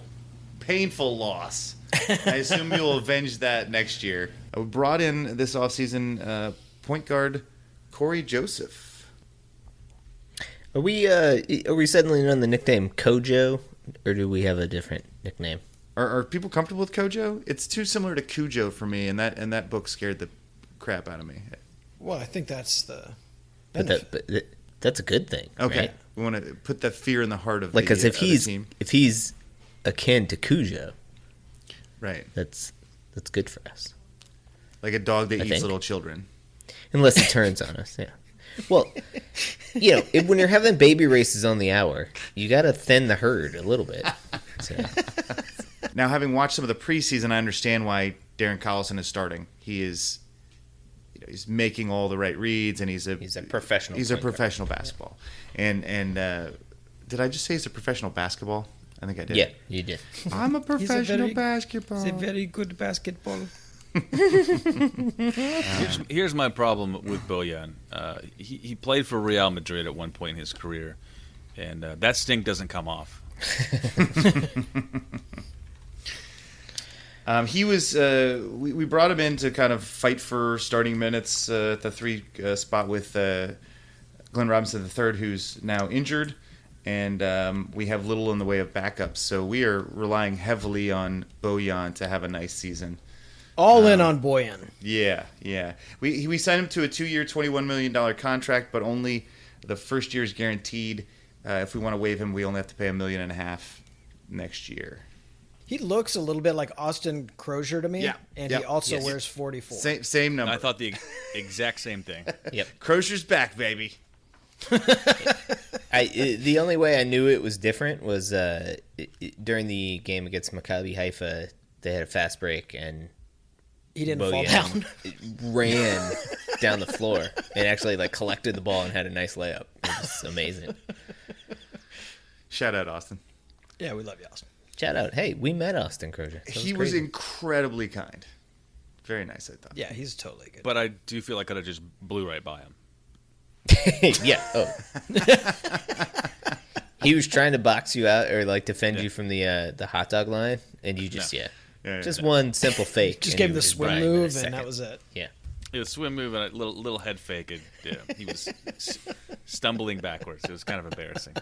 painful loss. I assume you'll avenge that next year. We brought in this offseason point guard Corey Joseph. Are we settling on the nickname Kojo, or do we have a different nickname? Are people comfortable with Kojo? It's too similar to Cujo for me, and that book scared the crap out of me. Well, I think that's the. But that's a good thing. Okay, right? we want to put that fear in the heart of because the if he's akin to Cujo, right, that's good for us. Like a dog that eats little children, unless he turns on us. Yeah. Well, when you're having baby races on the hour, you got to thin the herd a little bit. So. Now, having watched some of the preseason, I understand why Darren Collison is starting. He is, he's making all the right reads, and he's a professional. He's a professional basketball. And did I just say he's a professional basketball? I think I did. Yeah, you did. I'm a professional basketball. He's a very good basketball. Here's my problem with Bojan. He played for Real Madrid at one point in his career, and that stink doesn't come off. He was. We brought him in to kind of fight for starting minutes at the 3 spot with Glenn Robinson III, who's now injured, and we have little in the way of backups. So we are relying heavily on Bojan to have a nice season. All in on Bojan. Yeah. We signed him to a 2-year, $21 million contract, but only the first year is guaranteed. If we want to waive him, we only have to pay $1.5 million next year. He looks a little bit like Austin Crozier to me. Yeah. And he also wears 44. Same number. I thought the exact same thing. Yep. Crozier's back, baby. The only way I knew it was different was during the game against Maccabi Haifa, they had a fast break, and he didn't fall down. Ran down the floor and actually collected the ball and had a nice layup. It was amazing. Shout out, Austin. Yeah, we love you, Austin. Shout out. Hey, we met Austin Crozier. He was incredibly kind. Very nice, I thought. Yeah, he's totally good. But I do feel like I just blew right by him. Yeah. Oh. He was trying to box you out or defend you from the hot dog line, and you just just one simple fake. Just gave him the swim move, and that was it. Yeah. Yeah, the swim move and a little head fake. He was stumbling backwards. It was kind of embarrassing.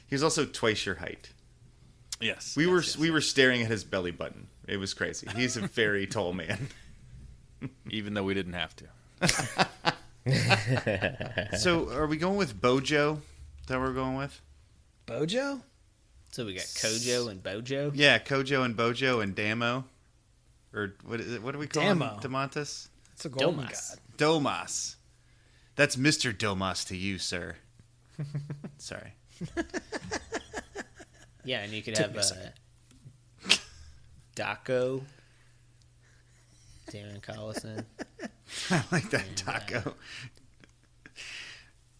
He was also twice your height. Yes. We were staring at his belly button. It was crazy. He's a very tall man. Even though we didn't have to. So, are we going with Bojo? That we're going with? Bojo? So we got Kojo and Bojo? Yeah, Kojo and Bojo and Damo. Or what do we call him? Domantas? It's a golden god. Domas. That's Mr. Domas to you, sir. Sorry. Yeah, and you could have Daco Darren Collison. I like that Taco.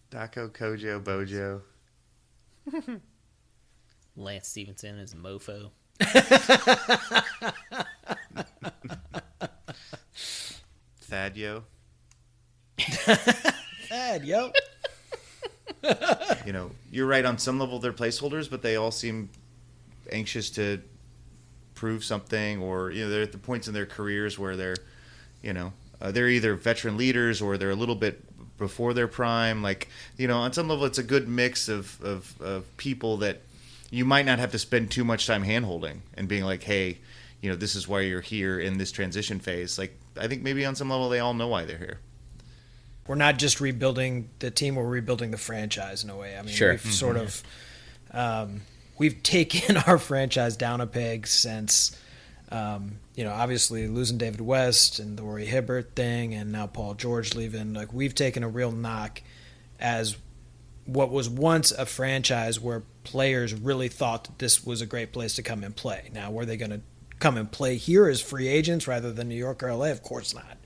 Taco, Kojo, Bojo. Lance Stevenson is Mofo. Thadio. Thadio. You know, you're right. On some level, they're placeholders, but they all seem anxious to prove something, or they're at the points in their careers where they're, they're either veteran leaders or they're a little bit before their prime. Like, on some level, it's a good mix of people that you might not have to spend too much time hand-holding and being like, hey, this is why you're here in this transition phase. Like, I think maybe on some level they all know why they're here. We're not just rebuilding the team, we're rebuilding the franchise in a way. I mean, sure. We've sort of we've taken our franchise down a peg since, obviously losing David West and the Rory Hibbert thing, and now Paul George leaving. Like, we've taken a real knock as what was once a franchise where players really thought that this was a great place to come and play. Now, were they going to come and play here as free agents rather than New York or LA? Of course not.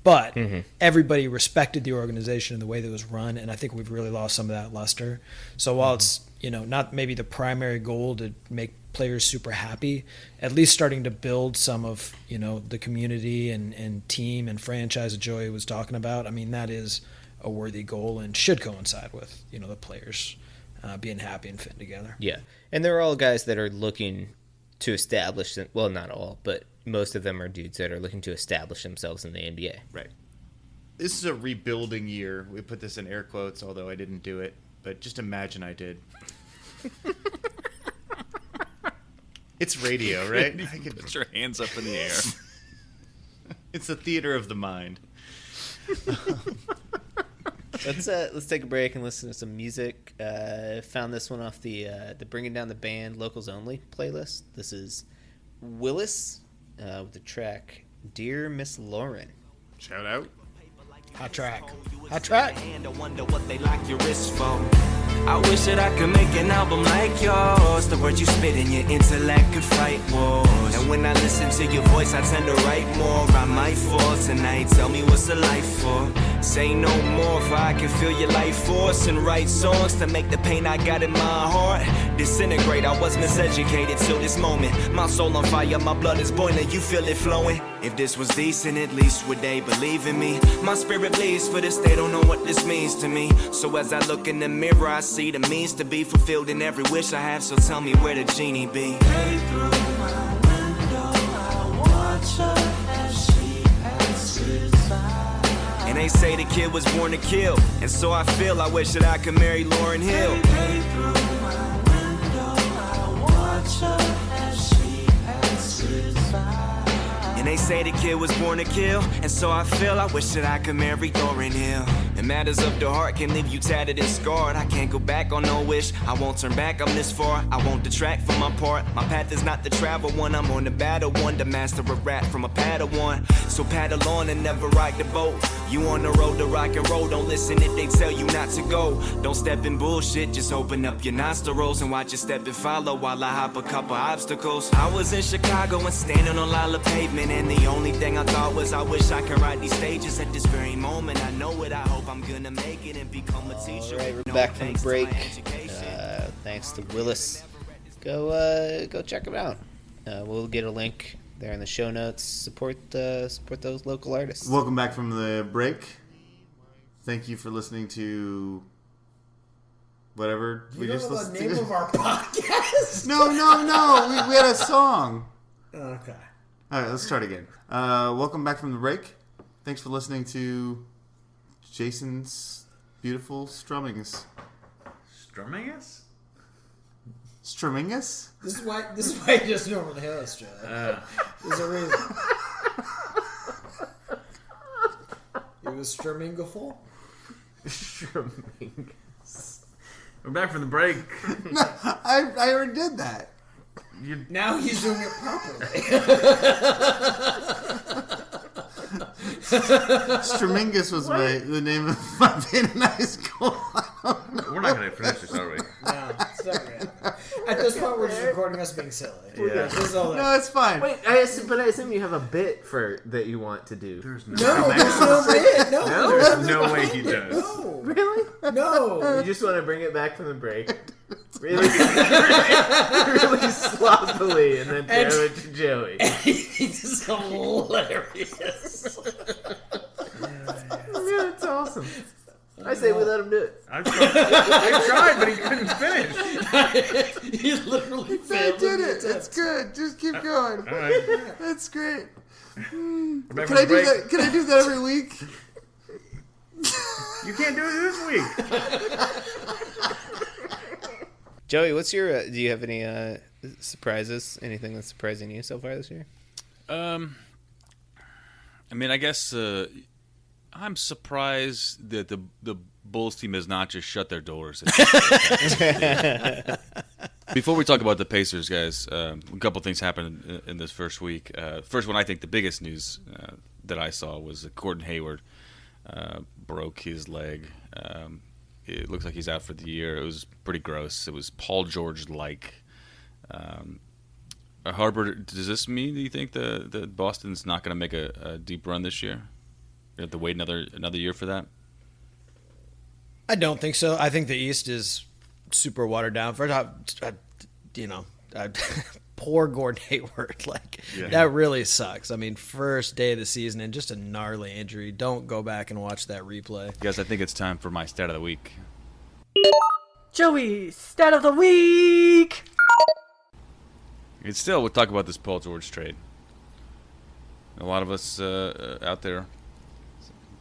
But everybody respected the organization and the way that it was run, and I think we've really lost some of that luster. So while it's not maybe the primary goal to make players super happy, at least starting to build some of the community and team and franchise that Joey was talking about. I mean, that is a worthy goal and should coincide with the players being happy and fitting together. Yeah, and they're all guys that are looking to establish, well, not all, but most of them are dudes that are looking to establish themselves in the NBA. Right. This is a rebuilding year. We put this in air quotes, although I didn't do it, but just imagine I did. It's radio, right? I can put your hands up in the air. It's the theater of the mind. Let's take a break and listen to some music. Found this one off the Bringing Down the Band Locals Only playlist. This is Willis with the track Dear Miss Lauren. Shout out. Hot track. Hot track. I wonder what they like your wrist for. I wish that I could make an album like yours. The words you spit in your intellect could fight wars. And when I listen to your voice, I tend to write more. I might fall tonight. Tell me what's the life for. Say no more, for I can feel your life force and write songs to make the pain I got in my heart disintegrate. I was miseducated till this moment. My soul on fire, my blood is boiling. You feel it flowing. If this was decent, at least would they believe in me? My spirit bleeds for this. They don't know what this means to me. So as I look in the mirror, I see the means to be fulfilled in every wish I have. So tell me where the genie be. Hey, through my window, I watch her as she passes by. And they say the kid was born to kill, and so I feel I wish that I could marry Lauryn Hill. Hey, through my window, I watch her as she passes by. And they say the kid was born to kill, and so I feel I wish that I could marry Lauryn Hill. And matters of the heart can leave you tattered and scarred. I can't go back on no wish, I won't turn back, I'm this far. I won't detract from my part. My path is not the travel one, I'm on the battle one. To master a rap from a Padawan. So paddle on and never ride the boat. You on the road to rock and roll, don't listen if they tell you not to go. Don't step in bullshit, just open up your nostrils and watch your step and follow while I hop a couple obstacles. I was in Chicago and standing on Lala pavement, and the only thing I thought was I wish I could ride these stages at this very moment. I know it, I hope I'm gonna make it and become a teacher. All right, we're back from break. Thanks to Willis. Go check him out. We'll get a link there in the show notes. Support those local artists. Welcome back from the break. Thank you for listening to whatever we just listened to. You know the name of our podcast? No. We had a song. Okay. All right, let's start again. Welcome back from the break. Thanks for listening to Jason's beautiful strummings. Strummingus? Strummingus? This is why you just know over the hill, Australia. There's a reason. It was Strummingaful? Strummingus. We're back from the break. No, I already did that. Now he's doing it properly. Strumingus was the name of my band in high school. We're not going to finish this, are we? No, it's not yet. At this point, we're just recording us being silly. Yeah. No, it's fine. Wait, I assume you have a bit that you want to do. There's no bit. No, there's no way he does. No. Really? No. You just want to bring it back from the break. Really, really sloppily, and then throw it to Joey. It's just hilarious. Yeah, it's awesome. I say we let him do it. I tried, but he couldn't finish. He literally failed. I did it. It's good. Just keep going. All right. That's great. Can Can I do that? Can I do that every week? You can't do it this week. Joey, what's your? Do you have any surprises? Anything that's surprising you so far this year? I mean, I guess I'm surprised that the Bulls team has not just shut their doors. Before we talk about the Pacers, guys, a couple things happened in this first week. First one, I think the biggest news that I saw was that Gordon Hayward broke his leg. It looks like he's out for the year. It was pretty gross. It was Paul George-like. Harper, does this mean, do you think, the Boston's not going to make a deep run this year? You have to wait another year for that? I don't think so. I think the East is super watered down. First off, poor Gordon Hayward. That really sucks. I mean, first day of the season and just a gnarly injury. Don't go back and watch that replay. Guys, I think it's time for my stat of the week. Joey, stat of the week! It's still, we'll talk about this Paul George trade. A lot of us out there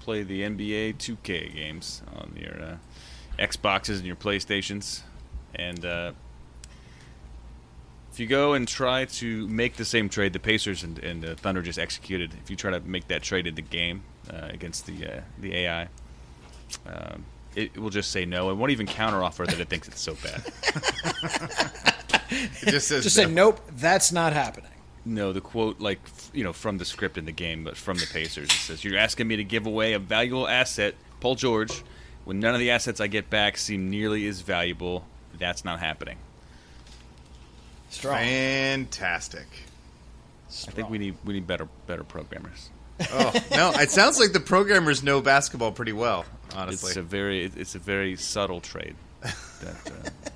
play the NBA 2K games on your Xboxes and your PlayStations. And if you go and try to make the same trade the Pacers and the Thunder just executed, if you try to make that trade in the game against the AI, it will just say no. It won't even counteroffer that it thinks it's so bad. It just says say nope, that's not happening. No, the quote, from the script in the game, but from the Pacers, it says, "You're asking me to give away a valuable asset, Paul George, when none of the assets I get back seem nearly as valuable. That's not happening." Strong. Fantastic. I think we need better programmers. Oh no! It sounds like the programmers know basketball pretty well. Honestly, it's a very subtle trade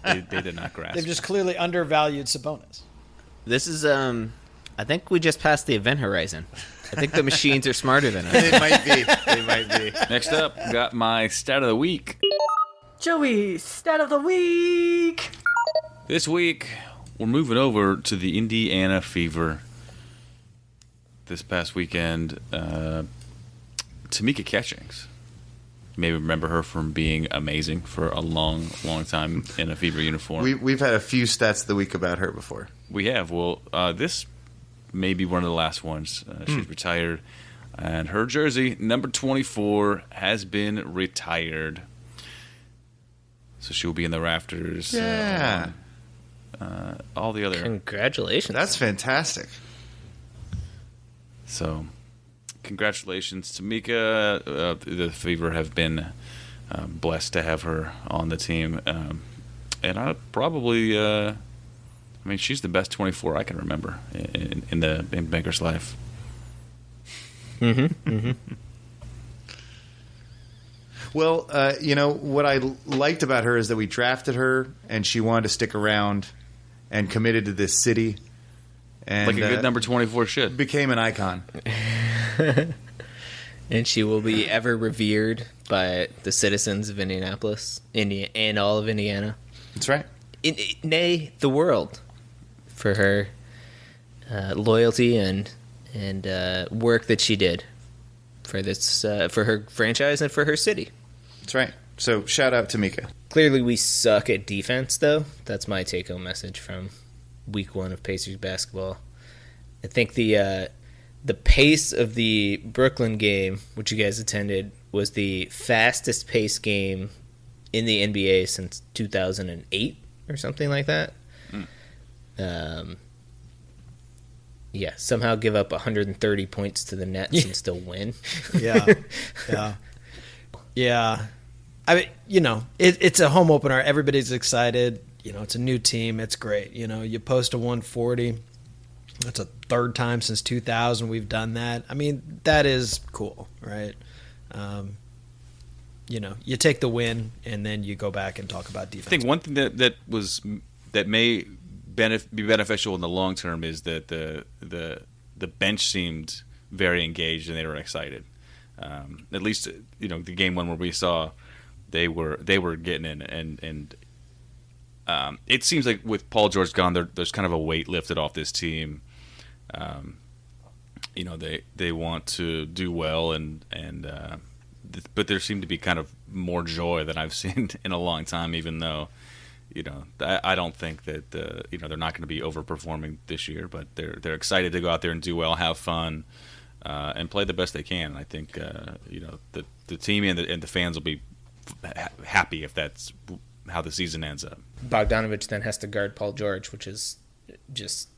that they did not grasp. They've just clearly undervalued Sabonis. This is I think we just passed the event horizon. I think the machines are smarter than us. They might be. They might be. Next up, got my stat of the week. Joey, stat of the week! This week, we're moving over to the Indiana Fever. This past weekend, Tamika Catchings. You may remember her from being amazing for a long, long time in a Fever uniform. We've had a few stats of the week about her before. We have. Well, this may be one of the last ones. She's retired. And her jersey, number 24, has been retired. So she'll be in the rafters. Yeah. All the other... Congratulations. That's fantastic. So, congratulations, Tamika. The Fever have been blessed to have her on the team. And I probably... she's the best 24 I can remember in Banker's life. Mm-hmm. Mm-hmm. Well, what I liked about her is that we drafted her, and she wanted to stick around and committed to this city. And, like a good number 24 should. Became an icon. And she will be ever revered by the citizens of Indianapolis, and all of Indiana. That's right. Nay, the world, for her loyalty and work that she did for this for her franchise and for her city. That's right. So shout out to Tamika. Clearly, we suck at defense, though. That's my take-home message from Week 1 of Pacers basketball. I think the pace of the Brooklyn game, which you guys attended, was the fastest paced game in the NBA since 2008 or something like that. Somehow give up 130 points to the Nets and still win. Yeah. I mean, it's a home opener. Everybody's excited. it's a new team. It's great. You post a 140. That's a third time since 2000 we've done that. I mean, that is cool, right? You take the win and then you go back and talk about defense. I think one thing that may be beneficial in the long term is that the bench seemed very engaged and they were excited. At least the game one where we saw they were getting in, and it seems like with Paul George gone, there's kind of a weight lifted off this team. They want to do well, but there seemed to be kind of more joy than I've seen in a long time. Even though, I don't think that they're not going to be overperforming this year, but they're excited to go out there and do well, have fun, and play the best they can. And I think the team and the fans will be happy if that's how the season ends up. Bogdanovich then has to guard Paul George, which is just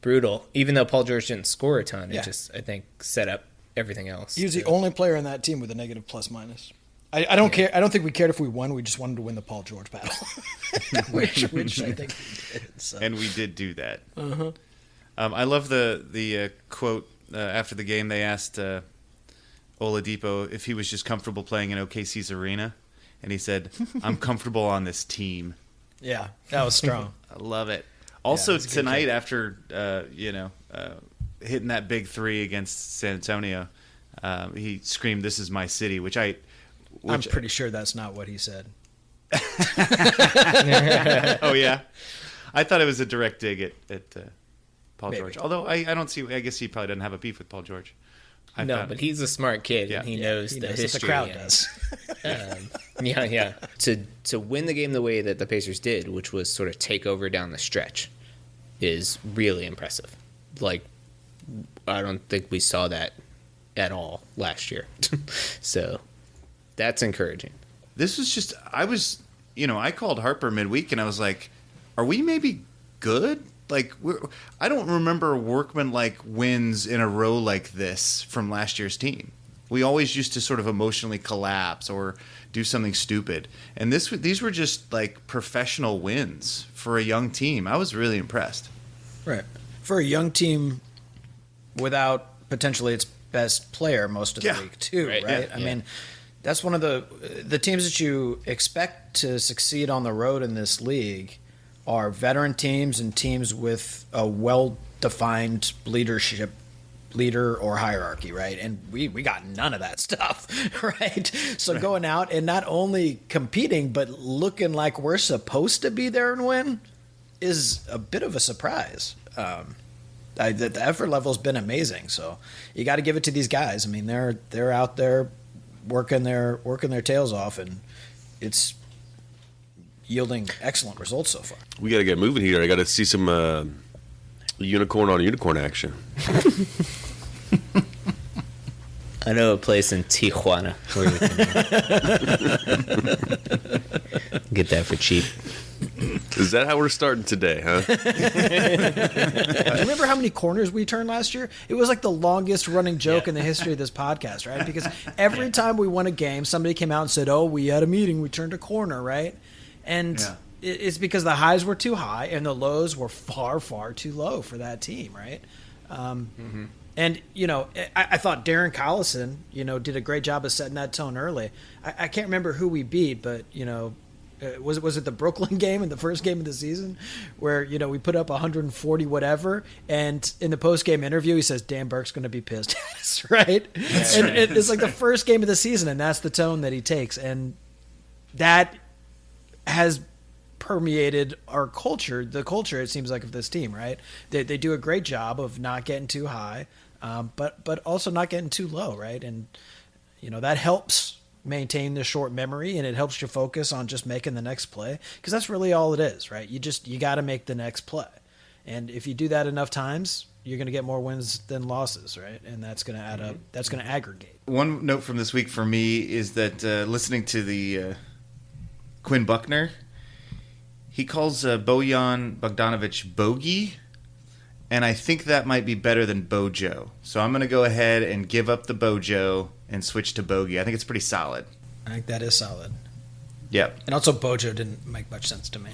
brutal. Even though Paul George didn't score a ton, it just, I think, set up everything else. He was the only player in that team with a negative plus-minus. I don't care. I don't think we cared if we won. We just wanted to win the Paul George battle, which I think we did. So. And we did do that. Uh-huh. I love the quote after the game. They asked Oladipo if he was just comfortable playing in OKC's arena, and he said, "I'm comfortable on this team." Yeah, that was strong. I love it. Also tonight, after hitting that big three against San Antonio, he screamed, "This is my city," I'm pretty sure that's not what he said. Oh yeah, I thought it was a direct dig at Paul Maybe. George. Although I don't see. I guess he probably doesn't have a beef with Paul George. But he's a smart kid, and he knows the history. What the crowd does. Yeah. To win the game the way that the Pacers did, which was sort of take over down the stretch, is really impressive. Like, I don't think we saw that at all last year. So that's encouraging. This was just, I called Harper midweek and I was like, are we maybe good? Like, I don't remember workman-like wins in a row like this from last year's team. We always used to sort of emotionally collapse or do something stupid. And these were just like professional wins for a young team. I was really impressed. Right. For a young team without potentially its best player most of the week too, right? Yeah. I mean, that's one of the teams that you expect to succeed on the road in this league are veteran teams and teams with a well-defined leader or hierarchy, right? And we got none of that stuff, right? So going out and not only competing but looking like we're supposed to be there and win is a bit of a surprise. The effort level's been amazing, so you got to give it to these guys. I mean, they're out there working their tails off, and it's yielding excellent results so far. We got to get moving here. I got to see some unicorn on unicorn action. I know a place in Tijuana where you can get that for cheap. Is that how we're starting today, huh? Do you remember how many corners we turned last year? It was like the longest running joke in the history of this podcast, right? Because every time we won a game, somebody came out and said, "Oh, we had a meeting, we turned a corner," right? And it's because the highs were too high and the lows were far, far too low for that team, right? And, I thought Darren Collison, did a great job of setting that tone early. I can't remember who we beat, but, was it the Brooklyn game in the first game of the season where, we put up 140 whatever, and in the post-game interview he says Dan Burke's going to be pissed at us, right? And it's like the first game of the season, and that's the tone that he takes, and that has permeated our culture, the culture, it seems like, of this team, right? They do a great job of not getting too high, but also not getting too low, right? And, that helps maintain the short memory, and it helps you focus on just making the next play, because that's really all it is, right? You got to make the next play. And if you do that enough times, you're going to get more wins than losses, right? And that's going to add up. That's going to aggregate. One note from this week for me is that listening to the Quinn Buckner, he calls Bojan Bogdanovic Bogey, and I think that might be better than Bojo. So I'm going to go ahead and give up the Bojo and switch to Bogey. I think it's pretty solid. I think that is solid. Yep. And also, Bojo didn't make much sense to me.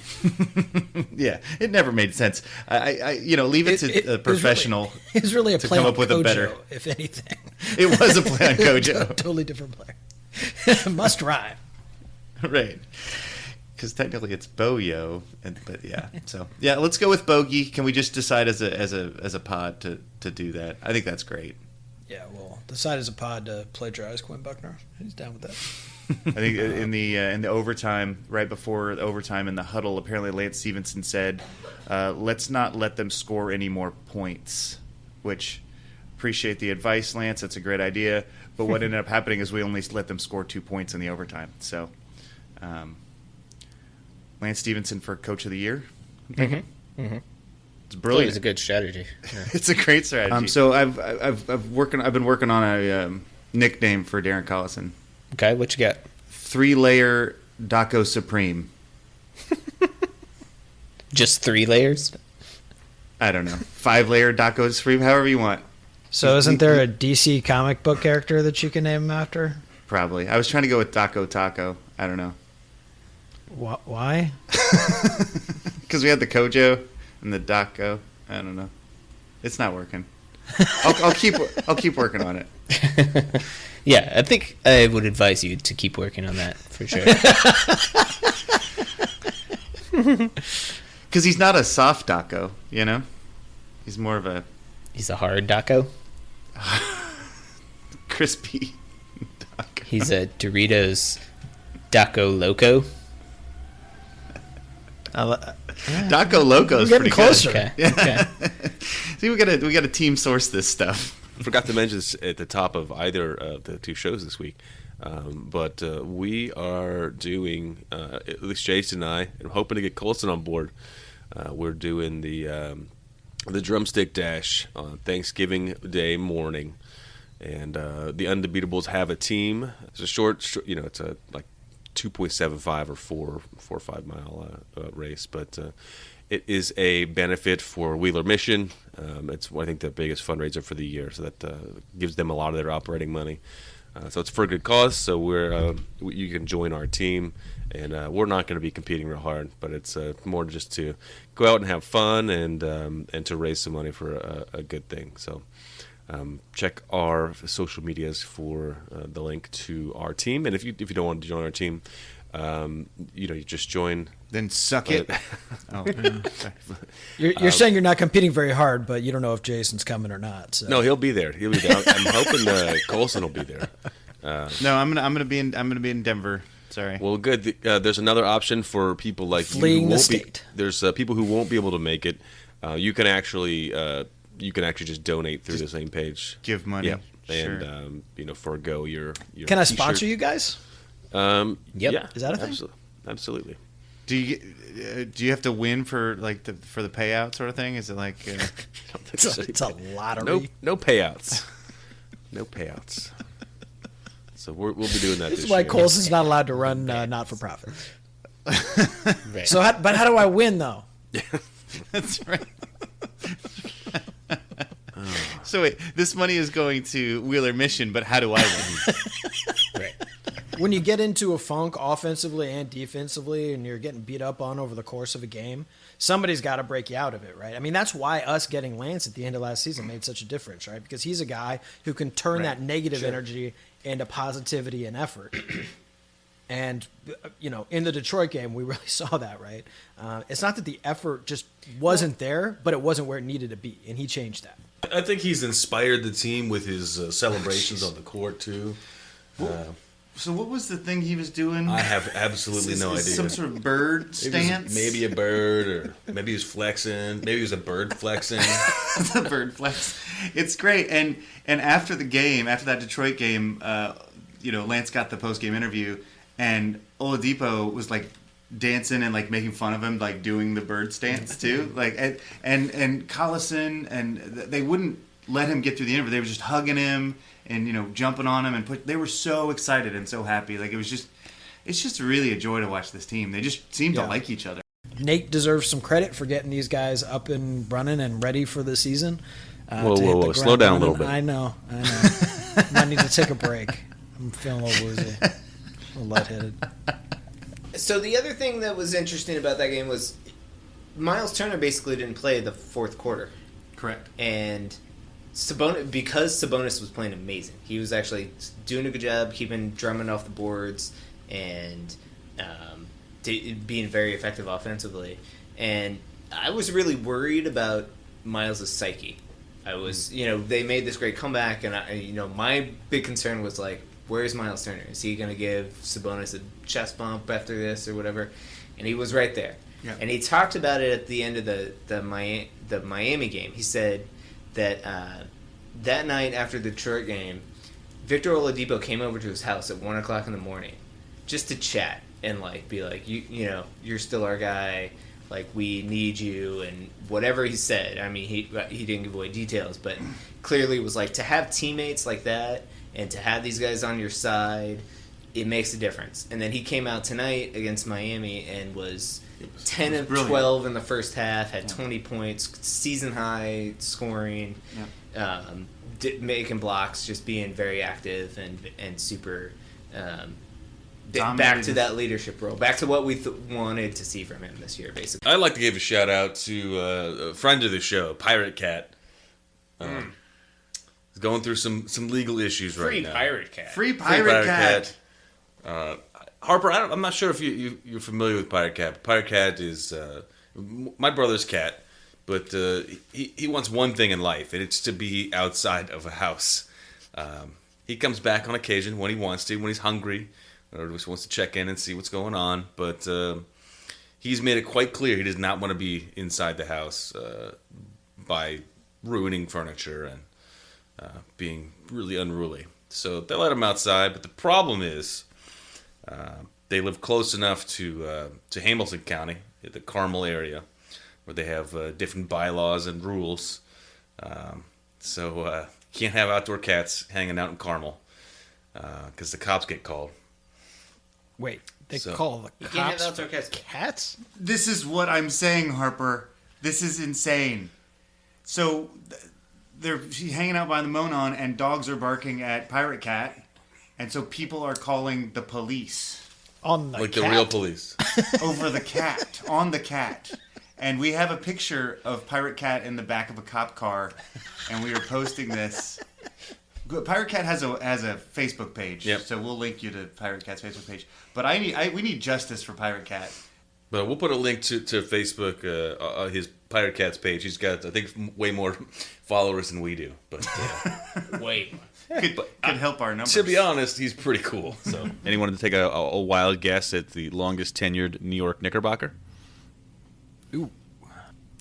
Yeah, it never made sense. I leave it to a professional. It was really a to play come on up with Kojo, a better. if anything. It was a play on Kojo. Totally different player. Must rhyme. Right. Because technically it's Boyo, but yeah. So yeah, let's go with Bogey. Can we just decide as a pod to do that? I think that's great. Yeah, we'll decide as a pod to plagiarize Quinn Buckner. He's down with that. I think in the overtime, right before the overtime in the huddle, apparently Lance Stevenson said, "Let's not let them score any more points." Which, appreciate the advice, Lance. That's a great idea. But what ended up happening is we only let them score 2 points in the overtime. So, Lance Stevenson for Coach of the Year. Mm-hmm. Mm-hmm. It's brilliant. It's a good strategy. Yeah. It's a great strategy. So I've been working on a nickname for Darren Collison. Okay, what you got? 3-layer Daco Supreme. Just 3 layers? I don't know. 5-layer Daco Supreme, however you want. So isn't there a DC comic book character that you can name him after? Probably. I was trying to go with Daco Taco. I don't know. Why? Because we had the Kojo and the Daco. I don't know. It's not working. I'll keep working on it. Yeah, I think I would advise you to keep working on that for sure. Because he's not a soft Daco, you know? He's more of a... He's a hard Daco? Crispy Daco. He's a Doritos Daco Loco? Daco Loco is pretty closer. good. Okay. Okay. See, we gotta team source this stuff. Forgot to mention this at the top of either of the 2 shows this week, but we are doing, at least Jason and I, and I'm hoping to get Colson on board. We're doing the drumstick dash on Thanksgiving Day morning, and the Undebeatables have a team. It's a short, it's a like 2.75 or 4 or 5 mile race, but it is a benefit for Wheeler Mission. It's, I think, the biggest fundraiser for the year, so that gives them a lot of their operating money. So it's for a good cause. So you can join our team, and we're not going to be competing real hard, but it's more just to go out and have fun and to raise some money for a good thing. So check our social medias for the link to our team, and if you don't want to join our team, you just join. Then suck it. Oh. You're saying you're not competing very hard, but you don't know if Jason's coming or not. So. No, he'll be there. He'll be there. I'm hoping Colson will be there. No, I'm gonna be in Denver. Sorry. Well, good. There's another option for people like fleeing you the who state. There's people who won't be able to make it. You can actually just donate through the same page. Give money. Yeah. Sure. And forego your Can I t-shirt. sponsor you guys? Yep. Yeah. Is that a thing? Absolutely. Do you have to win for for the payout sort of thing? Is it like it's a lottery? No payouts. No payouts. So we'll be doing that. This This is why year. Colson's not allowed to run not for profit. Right. So, how do I win though? That's right. So wait, this money is going to Wheeler Mission, but how do I win? Right. When you get into a funk offensively and defensively and you're getting beat up on over the course of a game, somebody's got to break you out of it, right? I mean, that's why us getting Lance at the end of last season made such a difference, right? Because he's a guy who can turn that negative energy into positivity and effort. And, in the Detroit game, we really saw that, right? It's not that the effort just wasn't there, but it wasn't where it needed to be, and he changed that. I think he's inspired the team with his celebrations on the court, too. So what was the thing he was doing? I have absolutely no idea. Some sort of bird stance? Maybe a bird, or maybe he was flexing. Maybe he was a bird flexing. The bird flex. It's great. And after the game, after that Detroit game, Lance got the post-game interview, and Oladipo was like dancing and like making fun of him, like doing the bird stance too. Like and Collison, and they wouldn't let him get through the interview. They were just hugging him and jumping on him, and they were so excited and so happy. Like it's just really a joy to watch this team. They just seem to like each other. Nate deserves some credit for getting these guys up and running and ready for the season. Whoa. Slow down a little bit. I know. Might need to take a break. I'm feeling a little woozy. A little lightheaded. So the other thing that was interesting about that game was Miles Turner basically didn't play the fourth quarter. Correct. And Sabonis was playing amazing. He was actually doing a good job keeping Drummond off the boards and being very effective offensively. And I was really worried about Miles' psyche. I was, they made this great comeback, and my big concern was like, where's Miles Turner? Is he going to give Sabonis a chest bump after this or whatever? And he was right there. Yeah. And he talked about it at the end of the Miami game. He said that that night after the Detroit game, Victor Oladipo came over to his house at 1 o'clock in the morning just to chat and be like, you're still our guy. Like, we need you, and whatever he said. I mean, he didn't give away details, but clearly it was like, to have teammates like that and to have these guys on your side, it makes a difference. And then he came out tonight against Miami and was 10 of 12 in the first half, had 20 points, season-high scoring, making blocks, just being very active and super... back to that leadership role, back to what we wanted to see from him this year, basically. I'd like to give a shout out to a friend of the show, Pirate Cat. He's going through some legal issues right now. Free Pirate Cat. Harper, I'm not sure if you're familiar with Pirate Cat. Pirate Cat is my brother's cat, but he wants one thing in life, and it's to be outside of a house. He comes back on occasion when he wants to, when he's hungry, or just wants to check in and see what's going on. But he's made it quite clear he does not want to be inside the house by ruining furniture and being really unruly. So they let him outside, but the problem is they live close enough to Hamilton County, the Carmel area, where they have different bylaws and rules. So can't have outdoor cats hanging out in Carmel because the cops get called. Wait, they call the cops? You can't have outdoor cats? This is what I'm saying, Harper. This is insane. So she's hanging out by the Monon, and dogs are barking at Pirate Cat, and so people are calling the police. On the like cat? The real police. Over the cat. On the cat. And we have a picture of Pirate Cat in the back of a cop car, and we are posting this. Pirate Cat has a Facebook page, so we'll link you to Pirate Cat's Facebook page. But we need justice for Pirate Cat. But we'll put a link to Facebook, his Pirate Cat's page. He's got, I think, way more followers than we do. But wait, could help our numbers. To be honest, he's pretty cool. So, anyone to take a wild guess at the longest tenured New York Knickerbocker? Ooh,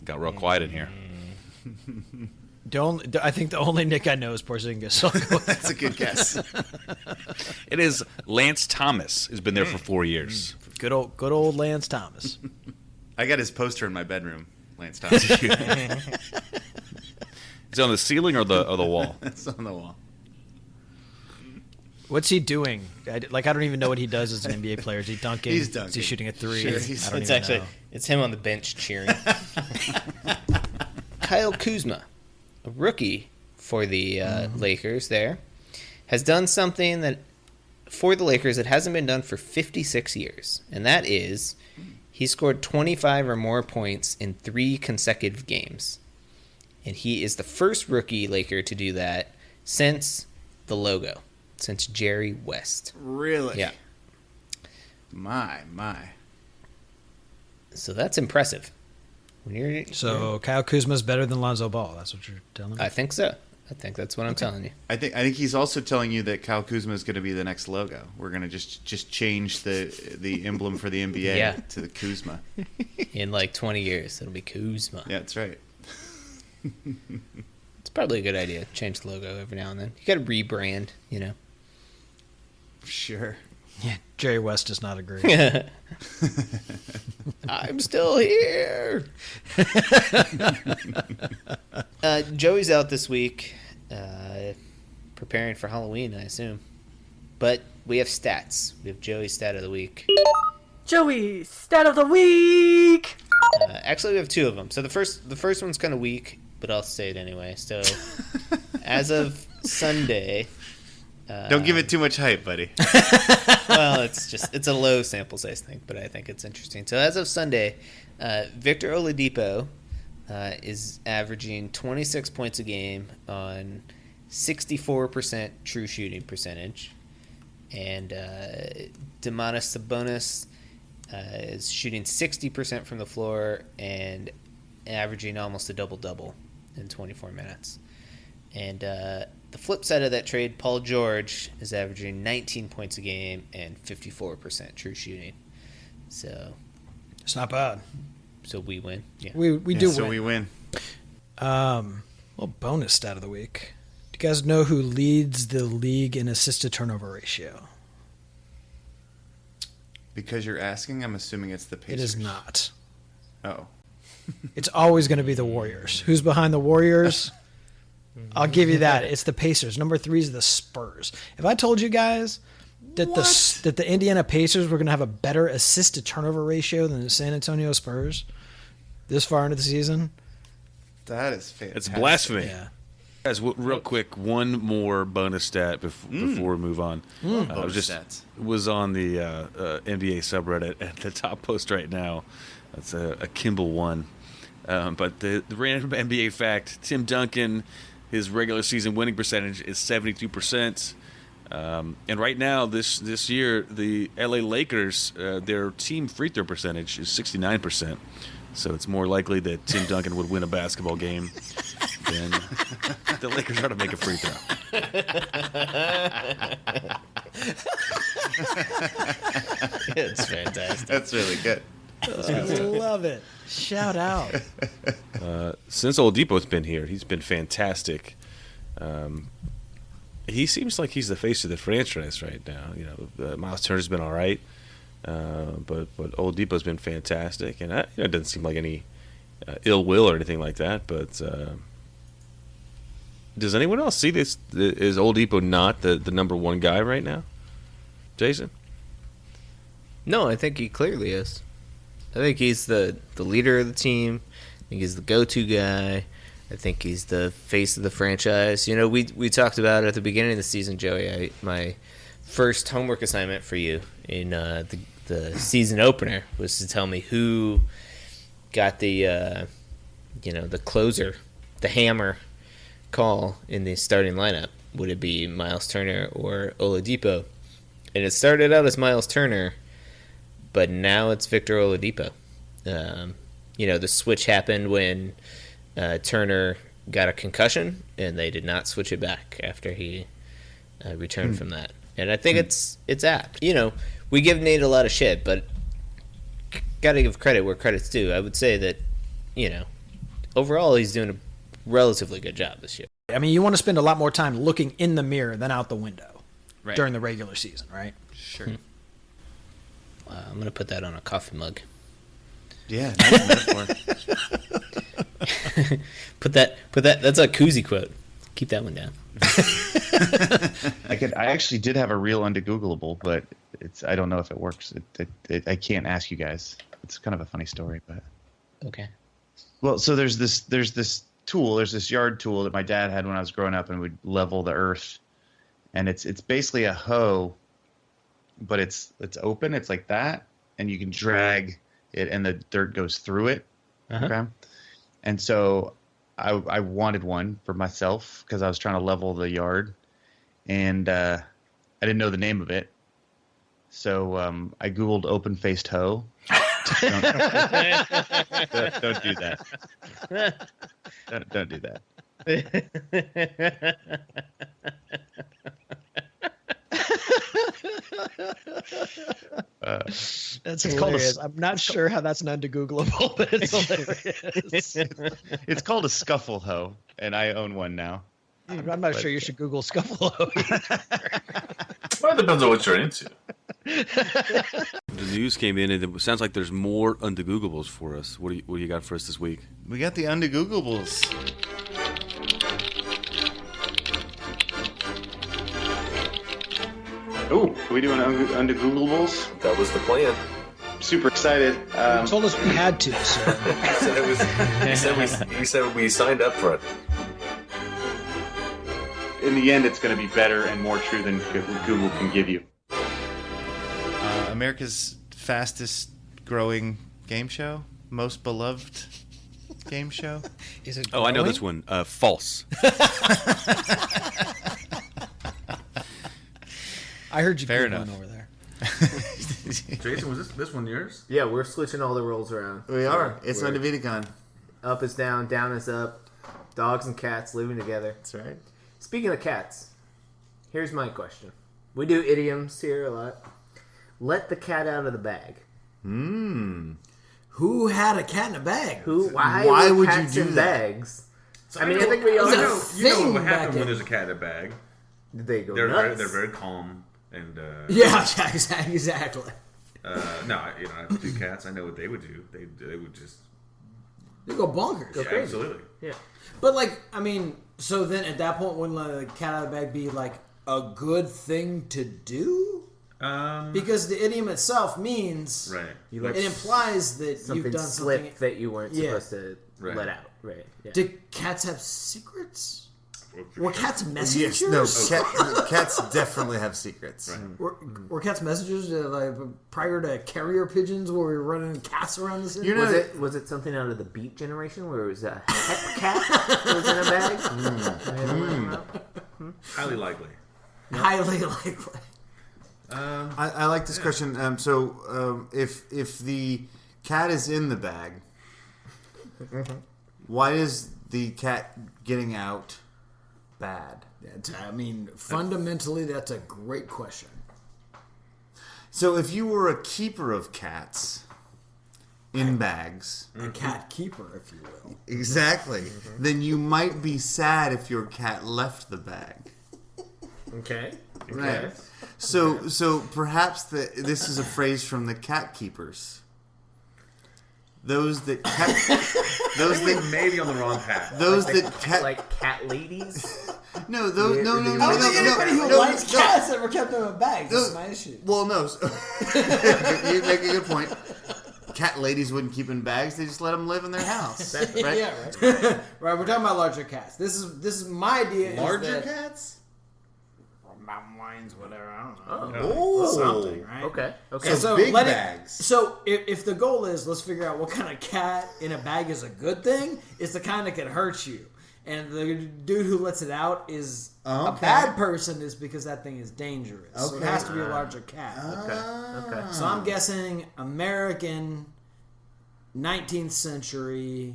got real quiet in here. I think the only Nick I know is Porzingis. So that's a good guess. It is Lance Thomas. Has been there for 4 years. Good old Lance Thomas. I got his poster in my bedroom, Lance Thomas. Is it on the ceiling or the wall? It's on the wall. What's he doing? I don't even know what he does as an NBA player. Is he dunking? He's dunking. Is he shooting a three? Sure, it's him on the bench cheering. Kyle Kuzma, a rookie for the Lakers there, has done something that for the Lakers that hasn't been done for 56 years, and that is he scored 25 or more points in 3 consecutive games. And he is the first rookie Laker to do that since the logo, since Jerry West. Really? Yeah. My. So that's impressive. So Kyle Kuzma's better than Lonzo Ball. That's what you're telling me? I think so. I think that's what I'm telling you. I think he's also telling you that Kyle Kuzma is going to be the next logo. We're going to just change the emblem for the NBA to the Kuzma. In like 20 years, it'll be Kuzma. Yeah, that's right. It's probably a good idea. Change the logo every now and then. You got to rebrand, Sure. Yeah, Jerry West does not agree. I'm still here. Joey's out this week, preparing for Halloween, I assume. But we have stats. We have Joey's stat of the week. Joey, stat of the week. Actually, we have 2 of them. So the first one's kind of weak, but I'll say it anyway. So as of Sunday, Don't give it too much hype, buddy. Well, it's a low sample size thing, but I think it's interesting. So as of Sunday, Victor Oladipo is averaging 26 points a game on 64% true shooting percentage, and Domantas Sabonis is shooting 60% from the floor and averaging almost a double-double in 24 minutes. And the flip side of that trade, Paul George is averaging 19 points a game and 54% true shooting. So it's not bad. So we win. Yeah, we do win. So we win. Little bonus stat of the week. Do you guys know who leads the league in assist-to-turnover ratio? Because you're asking, I'm assuming it's the Pacers. It is not. Oh. It's always going to be the Warriors. Who's behind the Warriors? I'll give you that. It's the Pacers. Number 3 is the Spurs. If I told you guys that the Indiana Pacers were going to have a better assist-to-turnover ratio than the San Antonio Spurs this far into the season, that is fantastic. It's blasphemy. Yeah. Guys, real quick, one more bonus stat before we move on. Was on the NBA subreddit at the top post right now. That's a Kimball one. But the random NBA fact: Tim Duncan, his regular season winning percentage is 72%. And right now, this year, the LA Lakers, their team free throw percentage is 69%. So it's more likely that Tim Duncan would win a basketball game than the Lakers are to make a free throw. It's fantastic. That's really good. I love it. Shout out. Since Oladipo's been here, he's been fantastic. He seems like he's the face of the franchise right now. Miles Turner's been all right, but Oladipo's been fantastic, and it doesn't seem like any ill will or anything like that. But does anyone else see this? Is Oladipo not the number one guy right now, Jason? No, I think he clearly is. I think he's the leader of the team. I think he's the go-to guy. I think he's the face of the franchise. We talked about it at the beginning of the season, Joey. My first homework assignment for you in the season opener was to tell me who got the closer, the hammer call in the starting lineup. Would it be Miles Turner or Oladipo? And it started out as Miles Turner, but now it's Victor Oladipo. The switch happened when Turner got a concussion, and they did not switch it back after he returned from that. And I think it's apt. We give Nate a lot of shit, but got to give credit where credit's due. I would say that, overall he's doing a relatively good job this year. I mean, you want to spend a lot more time looking in the mirror than out the window during the regular season, right? Sure. I'm going to put that on a coffee mug. Yeah, nice metaphor. Put that. That's a koozie quote. Keep that one down. I actually did have a real undegoogleable, but I don't know if it works. I can't ask you guys. It's kind of a funny story, but okay. Well, so there's this tool. There's this yard tool that my dad had when I was growing up, and would level the earth. And it's basically a hoe, but it's open. It's like that, and you can drag it, and the dirt goes through it. Uh-huh. Okay. And so I wanted one for myself because I was trying to level the yard, and I didn't know the name of it. So I Googled open-faced hoe. Don't do that. Don't do that. That's hilarious. I'm not sure how that's an undegoogleable, but it's hilarious. It's called a scuffle hoe, and I own one now. I'm not sure you should Google scuffle hoe. Well, it depends on what you're into. The news came in, and it sounds like there's more undegoogleables for us. What do you got for us this week? We got the undegoogleables. Oh, are we doing undegoogleables? That was the plan. Super excited. You told us we had to, so. He said we signed up for it. in the end, it's going to be better and more true than Google can give you. America's fastest growing game show, most beloved game show. Is it? Oh, I know this one. False. I heard you Fair Googling enough. over there. Jason, was this one yours? Yeah, we're switching all the roles around. We are. It's We're- UndebeataCon. Up is down, down is up. Dogs and cats living together. That's right. Speaking of cats, here's my question. We do idioms here a lot. Let the cat out of the bag. Who had a cat in a bag? Why would cats you do in that? bags? I mean, I think we all know. You know thing what back happens when in- there's a cat in a bag. They go They're nuts. they're very calm and Yeah, exactly. no, you know, I have 2 cats. I know what they would do. They would just They go bonkers. Go crazy. absolutely. Yeah. But like, I mean, so then at that point, wouldn't letting the cat out of the bag be like a good thing to do? Because the idiom itself means Right. You it implies that something you've done slipped something that you weren't Yeah. supposed to Right. let out. Right. Yeah. Do cats have secrets? Were cats Yes, messengers? no, cats definitely have secrets. Were cats messengers like prior to carrier pigeons where we were running cats around the city? You know, was it something out of the Beat generation where it was a het cat that was in a bag? Highly likely. Highly likely. I like this question. If the cat is in the bag, why is the cat getting out bad? I mean, fundamentally, that's a great question. So if you were a keeper of cats in bags, A cat keeper, if you will. exactly, then you might be sad if your cat left the bag. Okay. Right. So perhaps this is a phrase from the cat keepers. Those that kept, those that maybe on the wrong path. Those that kept, like cat ladies. No, those no. I don't think anybody who likes cats ever kept them in bags. That's my issue. Well, no. You make a good point. Cat ladies wouldn't keep in bags; they just let them live in their house, right? Yeah, right. Right. We're talking about larger cats. This is my idea. Larger cats. Mountain lions, whatever. I don't know. Oh, something, right? Okay. So big let it- bags. So if the goal is let's figure out what kind of cat in a bag is a good thing, it's the kind that can hurt you, and the dude who lets it out is a bad person is because that thing is dangerous. So it has to be a larger cat. Okay. So I'm guessing American 19th century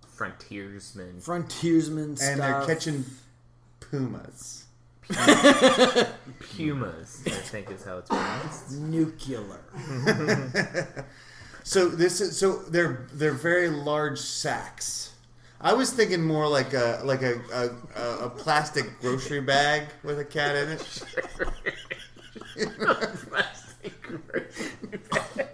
Frontiersmen stuff. And they're catching pumas. Pumas, I think is how it's pronounced. Nuclear. So they're very large sacks. I was thinking more like a plastic grocery bag with a cat in it. Plastic grocery bag.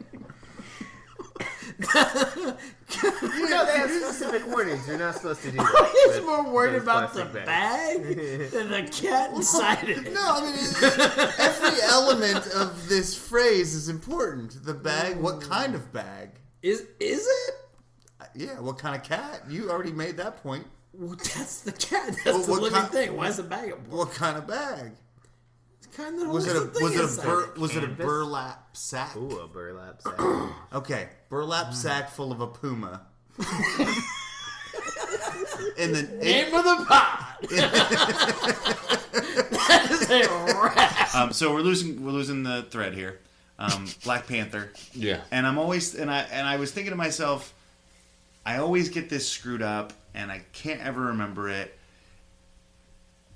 No, they have specific warnings. You're not supposed to do that. He's more worried about the bag than the cat inside it. No, I mean every element of this phrase is important. The bag, what kind of bag? Is it? Yeah, what kind of cat? You already made that point. Well, that's the cat. That's the living thing. Why is the bag important? What kind of bag? It's kind of Was it a Canvas? burlap sack? Ooh, a burlap sack. Okay, burlap sack full of a puma. In the Name of the pod. That is a wrap. So we're losing the thread here. Black Panther. Yeah. And I was thinking to myself, I always get this screwed up, and I can't ever remember it.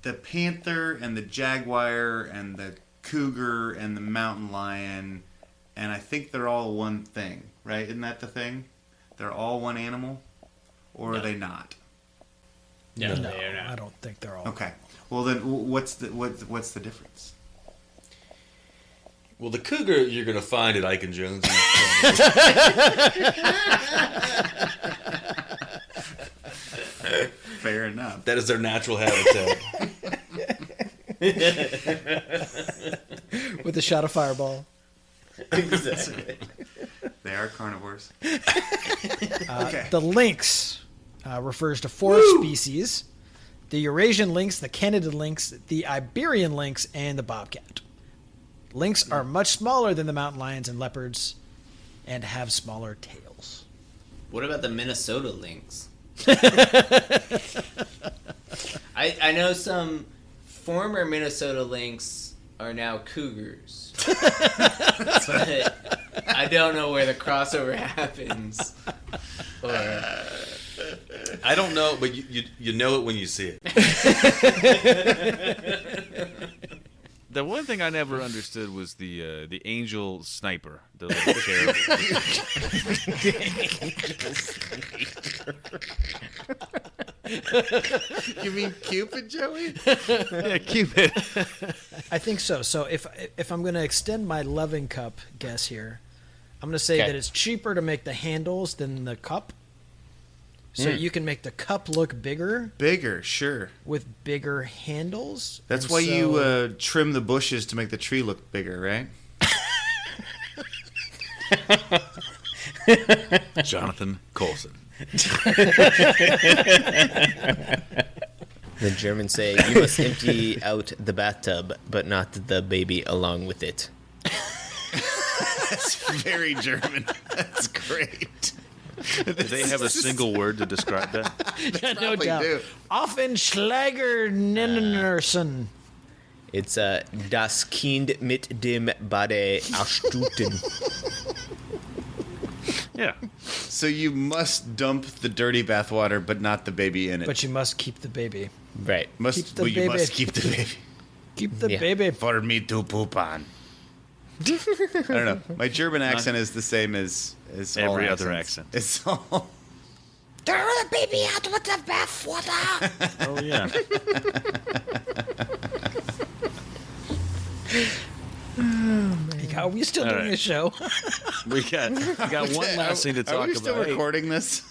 The panther and the jaguar and the cougar and the mountain lion, and I think they're all one thing, right? Isn't that the thing? They're all one animal, or are they not? No, I don't think they're all. Okay. Well, then what's the difference? Well, the cougar you're going to find at Ike and Jones. Fair enough. That is their natural habitat. With a shot of fireball. Exactly. They are carnivores. The lynx refers to 4 species the Eurasian lynx, the Canadian lynx, the Iberian lynx, and the bobcat. Lynx are much smaller than the mountain lions and leopards and have smaller tails. What about the Minnesota lynx? I know some former Minnesota lynx are now cougars. But I don't know where the crossover happens. Or... I don't know, but you know it when you see it. The one thing I never understood was the angel sniper, the little cherub. You mean Cupid, Joey? Yeah, Cupid. I think so. So if I'm going to extend my loving cup guess here, I'm going to say that it's cheaper to make the handles than the cup. So you can make the cup look bigger. Bigger, sure. With bigger handles. That's and why you trim the bushes to make the tree look bigger, right? Jonathan Coulson. The Germans say you must empty out the bathtub, but not the baby along with it. That's very German. That's great. Do they have a single word to describe that? No doubt. Offenschläger It's das Kind mit dem Bade ausstuten. Yeah. So you must dump the dirty bathwater, but not the baby in it. But you must keep the baby. Right. You must keep the baby. Keep the baby. For me to poop on. I don't know. My German accent is the same as every all other accents. accent. It's all. Throw the baby out with the bathwater. Oh yeah. Are we still doing a show? We got one last thing to talk Are we about. still recording this?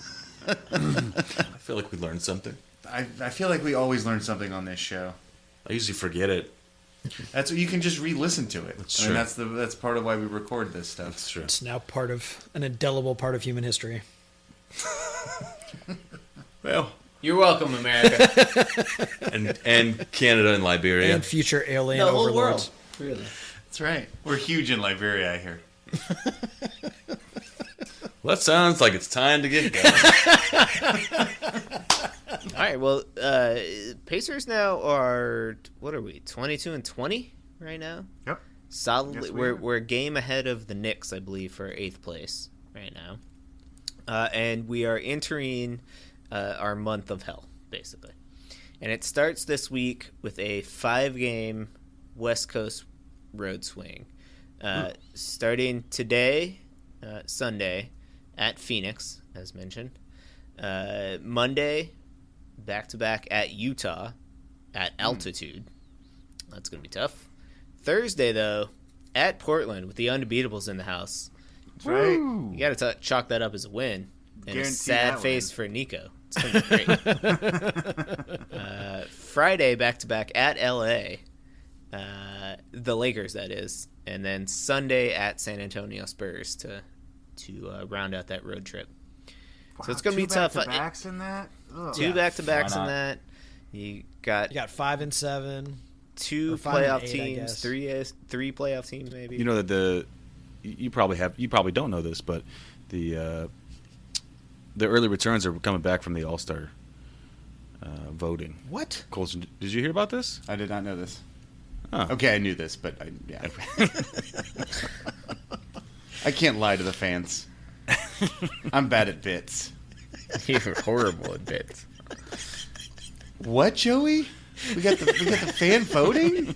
I feel like we learned something. I feel like we always learn something on this show. I usually forget it. That's you can just re-listen to it. That's I mean, true. that's part of why we record this stuff. That's true. It's now an indelible part of human history. Well, you're welcome, America. and Canada and Liberia. And future alien the whole overlords. world. Really. That's right. We're huge in Liberia, I hear. Well, that sounds like it's time to get going. All right. Well, Pacers now are, what are we, 22-20 right now? Yep. Solidly, we're a game ahead of the Knicks, I believe, for 8th place right now. And we are entering our month of hell, basically. And it starts this week with a 5-game West Coast road swing. Starting today, Sunday, at Phoenix, as mentioned. Monday, back-to-back at Utah, at altitude. That's going to be tough. Thursday, though, at Portland with the Undebeatables in the house. That's right. You got to chalk that up as a win. And Guarantee a sad that face win. for Nico. It's going to be great. Friday, back-to-back at LA. The Lakers, that is. And then Sunday at San Antonio Spurs to round out that road trip. So it's going to be tough. Two back-to-backs in that? Ugh. Two back-to-backs in that. You got 5 and 7. 2 5 and playoff 8, teams, three playoff teams maybe. You know that you probably don't know this, but the early returns are coming back from the All-Star voting. What? Colson, did you hear about this? I did not know this. Oh. Okay, I knew this, but I can't lie to the fans. I'm bad at bits. You're horrible at bits. What, Joey? We got the fan voting?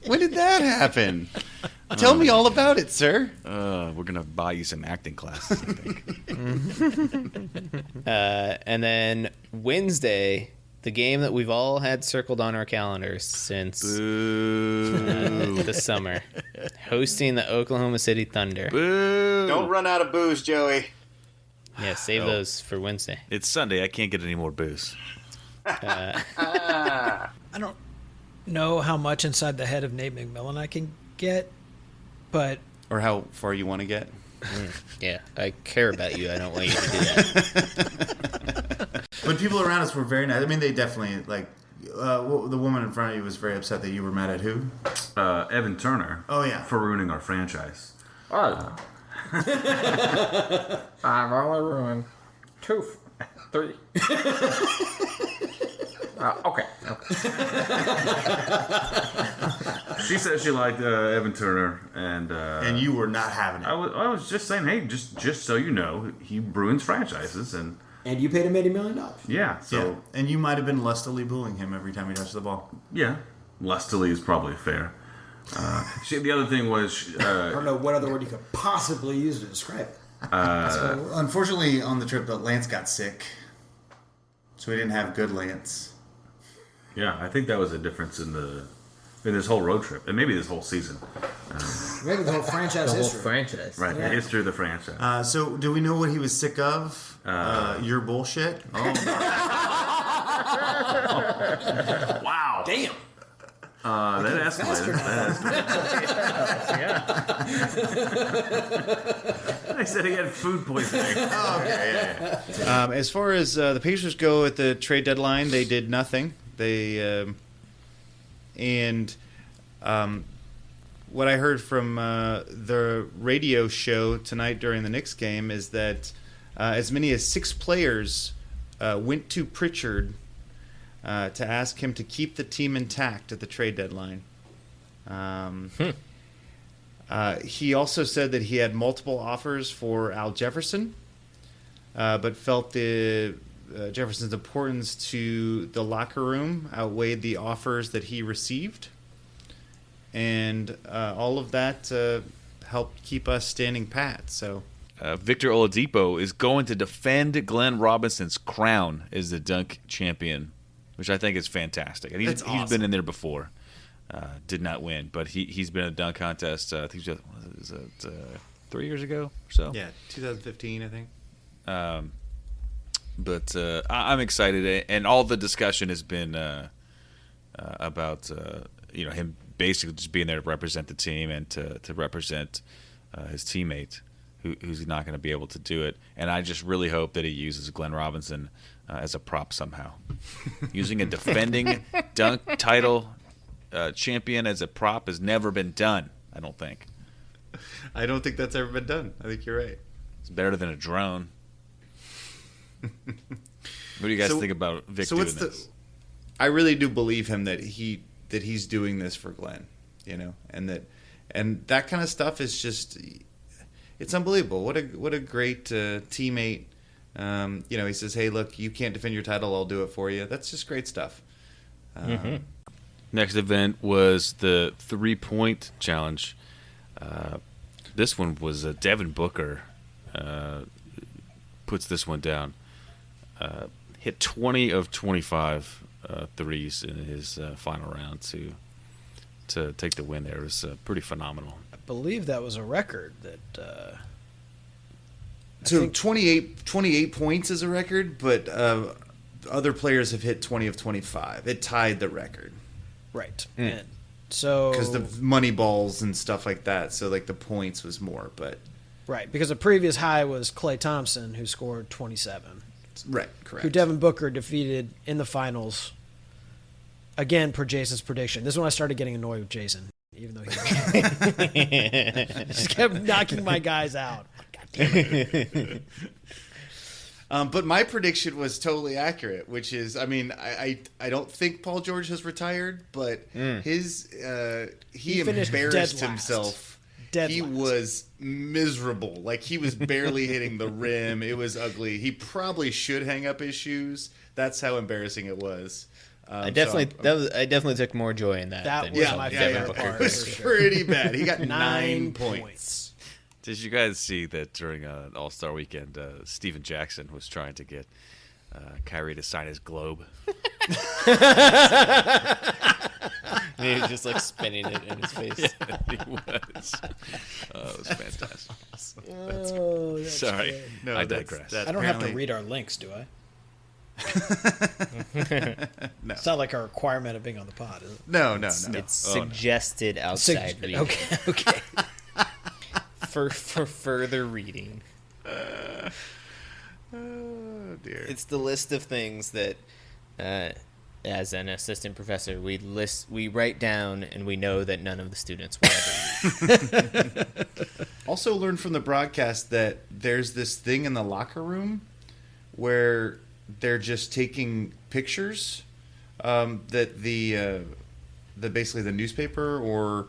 When did that happen? Tell me all about it, sir. We're gonna buy you some acting classes, I think. And then Wednesday, the game that we've all had circled on our calendars since the summer, hosting the Oklahoma City Thunder. Boo! Don't run out of booze, Joey. Yeah, save those for Wednesday. It's Sunday. I can't get any more booze. I don't know how much inside the head of Nate McMillan I can get, but Or how far you want to get. Yeah, I care about you. I don't want you to do that. But people around us were very nice. I mean, they definitely the woman in front of you was very upset that you were mad at who? Evan Turner. Oh, yeah. For ruining our franchise. Oh. I've only ruined 2, 3. Okay. She said she liked Evan Turner, and you were not having it. I was just saying, hey, just so you know, he ruins franchises, and you paid him $80 million. Yeah, so Yeah. And you might have been lustily bullying him every time he touched the ball. yeah, lustily is probably fair. The other thing was, I don't know what other word you could possibly use to describe it. So, unfortunately, on the trip, Lance got sick, so we didn't have good Lance. yeah, I think that was a difference in this whole road trip, and maybe this whole season. Maybe the whole franchise history. franchise. Right, the history of the franchise. So, do we know what he was sick of? Your bullshit? Wow. Damn. That escalated. I said he had food poisoning. As far as the Pacers go at the trade deadline, they did nothing. They what I heard from the radio show tonight during the Knicks game is that as many as 6 players went to Pritchard to ask him to keep the team intact at the trade deadline. He also said that he had multiple offers for Al Jefferson, but felt the Jefferson's importance to the locker room outweighed the offers that he received. And all of that helped keep us standing pat. So Victor Oladipo is going to defend Glenn Robinson's crown as the dunk champion, which I think is fantastic. And he's been in there before. Did not win, but he's been in a dunk contest. I think was it 3 years ago or so? Yeah, 2015, I think. But I'm excited, and all the discussion has been about him basically just being there to represent the team and to represent his teammate, who's not going to be able to do it. And I just really hope that he uses Glenn Robinson as a prop somehow. Using a defending dunk title champion as a prop has never been done, I don't think. I don't think that's ever been done. I think you're right. It's better than a drone. What do you guys think about Vic doing this? I really do believe him that he's doing this for Glenn, and that kind of stuff is just, it's unbelievable. What a great teammate. He says, "Hey, look, you can't defend your title. I'll do it for you." That's just great stuff. Next event was the 3-point challenge. This one was Devin Booker puts this one down. Hit 20 of 25 threes in his final round to take the win there. It was pretty phenomenal. I believe that was a record that... So 28 points is a record, but other players have hit 20 of 25. It tied the record. Right. And so... Because the money balls and stuff like that, so like the points was more, but... Right, because the previous high was Klay Thompson, who scored 27. Right, correct. Who Devin Booker defeated in the finals, again, per Jason's prediction. This is when I started getting annoyed with Jason, even though he just kept knocking my guys out. God damn it. But my prediction was totally accurate, which is, I don't think Paul George has retired, but he embarrassed himself. He was miserable. Like, he was barely hitting the rim. It was ugly. He probably should hang up his shoes. That's how embarrassing it was. I definitely took more joy in that. That was my favorite part. It was pretty bad. He got 9 points. Did you guys see that during All-Star Weekend, Steven Jackson was trying to get Kyrie to sign his globe? And he was just like spinning it in his face. Yeah, he was. It was fantastic. That's Sorry, good. No, I digress. I don't have to read our links, do I? No. It's not like a requirement of being on the pod, is it? No. It's suggested outside reading. Okay. For further reading. Oh dear. It's the list of things that as an assistant professor, we write down, and we know that none of the students will ever read. Also learned from the broadcast that there's this thing in the locker room where they're just taking pictures that the basically the newspaper or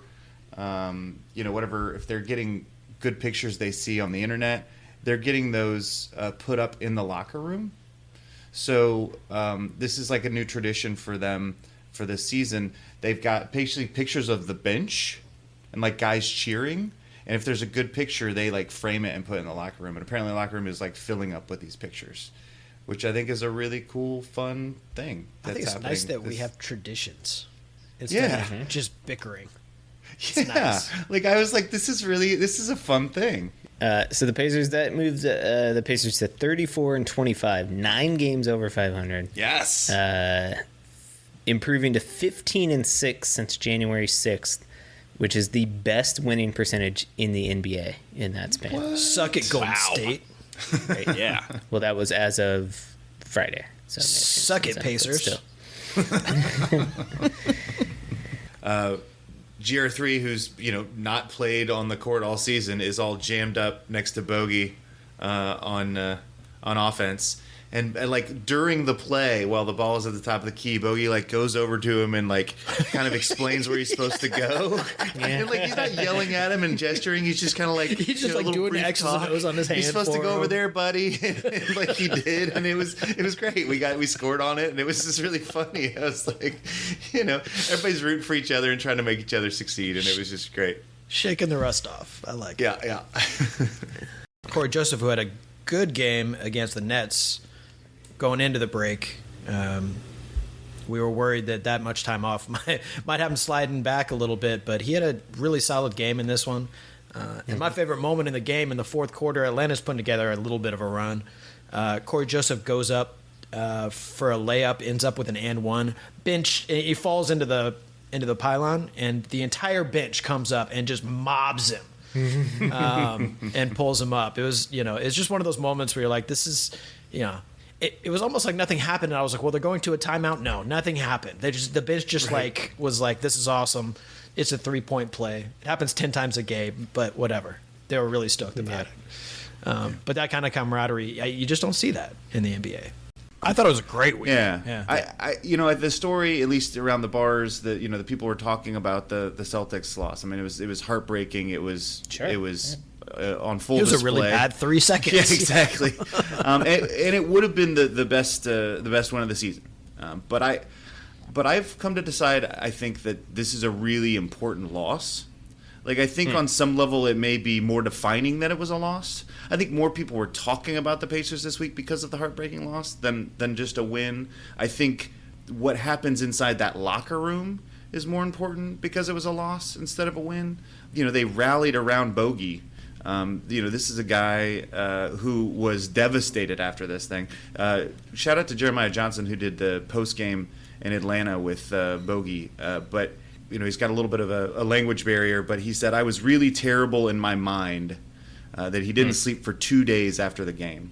whatever, if they're getting good pictures they see on the internet, they're getting those put up in the locker room. So this is like a new tradition for them for this season. They've got basically pictures of the bench and like guys cheering. And if there's a good picture, they like frame it and put it in the locker room. And apparently the locker room is like filling up with these pictures, which I think is a really cool, fun thing. I think it's nice that we have traditions instead of just bickering. It's nice. Like I was like, this is a fun thing. So the Pacers, that moved the Pacers to 34-25, 9 games over 500. Yes. Improving to 15-6 since January 6th, which is the best winning percentage in the NBA in that span. What? Suck it, Golden State. Right, yeah. Well, that was as of Friday. So suck it, Pacers. GR3, who's not played on the court all season, is all jammed up next to Bogey on offense, and like during the play while the ball is at the top of the key, Bogey like goes over to him and like kind of explains where he's supposed to go. And like he's not yelling at him and gesturing, he's just kind of like he's just like doing X's and O's on his hand. He's supposed to go over there, buddy, and like he did, and it was great. We scored on it, and it was just really funny. I was like, everybody's rooting for each other and trying to make each other succeed, and it was just great. Shaking the rust off. I like it. Yeah. Corey Joseph, who had a good game against the Nets going into the break. We were worried that much time off might have him sliding back a little bit, but he had a really solid game in this one. And my favorite moment in the game, in the fourth quarter, Atlanta's putting together a little bit of a run. Corey Joseph goes up for a layup, ends up with an and one. Bench, he falls into the pylon, and the entire bench comes up and just mobs him. And pulls him up. It was, it's just one of those moments where you're like, this is, it was almost like nothing happened. And I was like, well, they're going to a timeout. No, nothing happened. The bench just was like, this is awesome. It's a 3-point play. It happens 10 times a game, but whatever. They were really stoked about it. But that kind of camaraderie, you just don't see that in the NBA. I thought it was a great week. Yeah. I the story, at least around the bars, that the people were talking about the Celtics loss. I mean, it was heartbreaking. It was on full display. It was a really bad 3 seconds. Yeah, exactly. And it would have been the best win of the season. But I've come to decide, I think that this is a really important loss. Like, I think on some level it may be more defining that it was a loss. I think more people were talking about the Pacers this week because of the heartbreaking loss than just a win. I think what happens inside that locker room is more important because it was a loss instead of a win. They rallied around Bogey. This is a guy who was devastated after this thing. Shout out to Jeremiah Johnson, who did the post game in Atlanta with Bogey. But he's got a little bit of a language barrier. But he said, I was really terrible in my mind that he didn't sleep for 2 days after the game.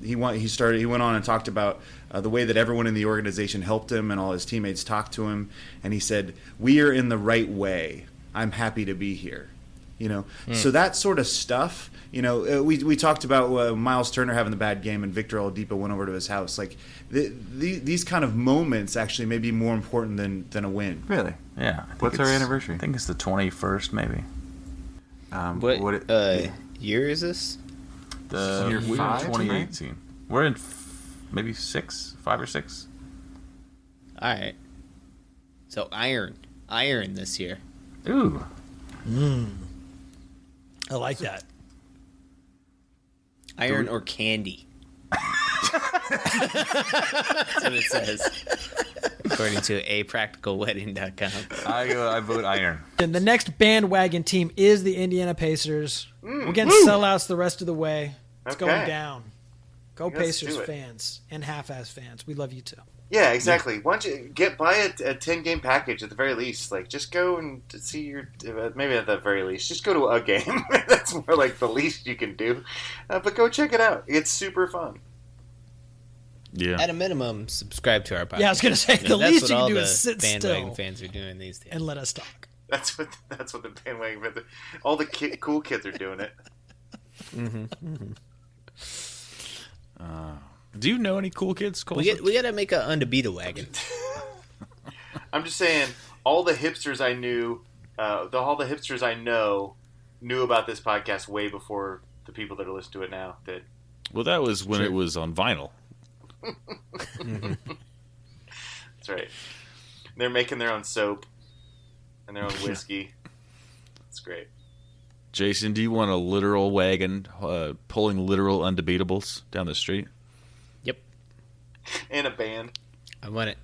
He went on and talked about the way that everyone in the organization helped him and all his teammates talked to him. And he said, we are in the right way. I'm happy to be here. So that sort of stuff, we talked about Miles Turner having the bad game and Victor Oladipo went over to his house. Like these kind of moments actually may be more important than a win. Really? Yeah. What's our anniversary? I think it's the 21st, maybe. What year is this? We're in 2018. Right? We're in maybe 5 or 6. All right. So iron this year. Ooh. I like that. Iron or candy. That's what it says, according to apracticalwedding.com. I vote iron. And the next bandwagon team is the Indiana Pacers. We're getting sellouts the rest of the way. It's going down. Go Pacers fans and half-ass fans. We love you too. Yeah, exactly. Why don't you buy a 10-game package at the very least? Like, just go and see maybe at the very least, just go to a game. That's more like the least you can do. But go check it out. It's super fun. At a minimum, subscribe to our podcast. Yeah, I was gonna say, the That's least what you can all do the is sit bandwagon still fans are doing these days. and let us talk. That's what the bandwagon. All the cool kids are doing it. Do you know any cool kids? We got to make an Undebeata wagon. I'm just saying, all the hipsters I knew, all the hipsters I know, knew about this podcast way before the people that are listening to it now. Well, that was when it was on vinyl. That's right. They're making their own soap and their own whiskey. It's great. Jason, do you want a literal wagon pulling literal undebeatables down the street? Yep. And a band. I want it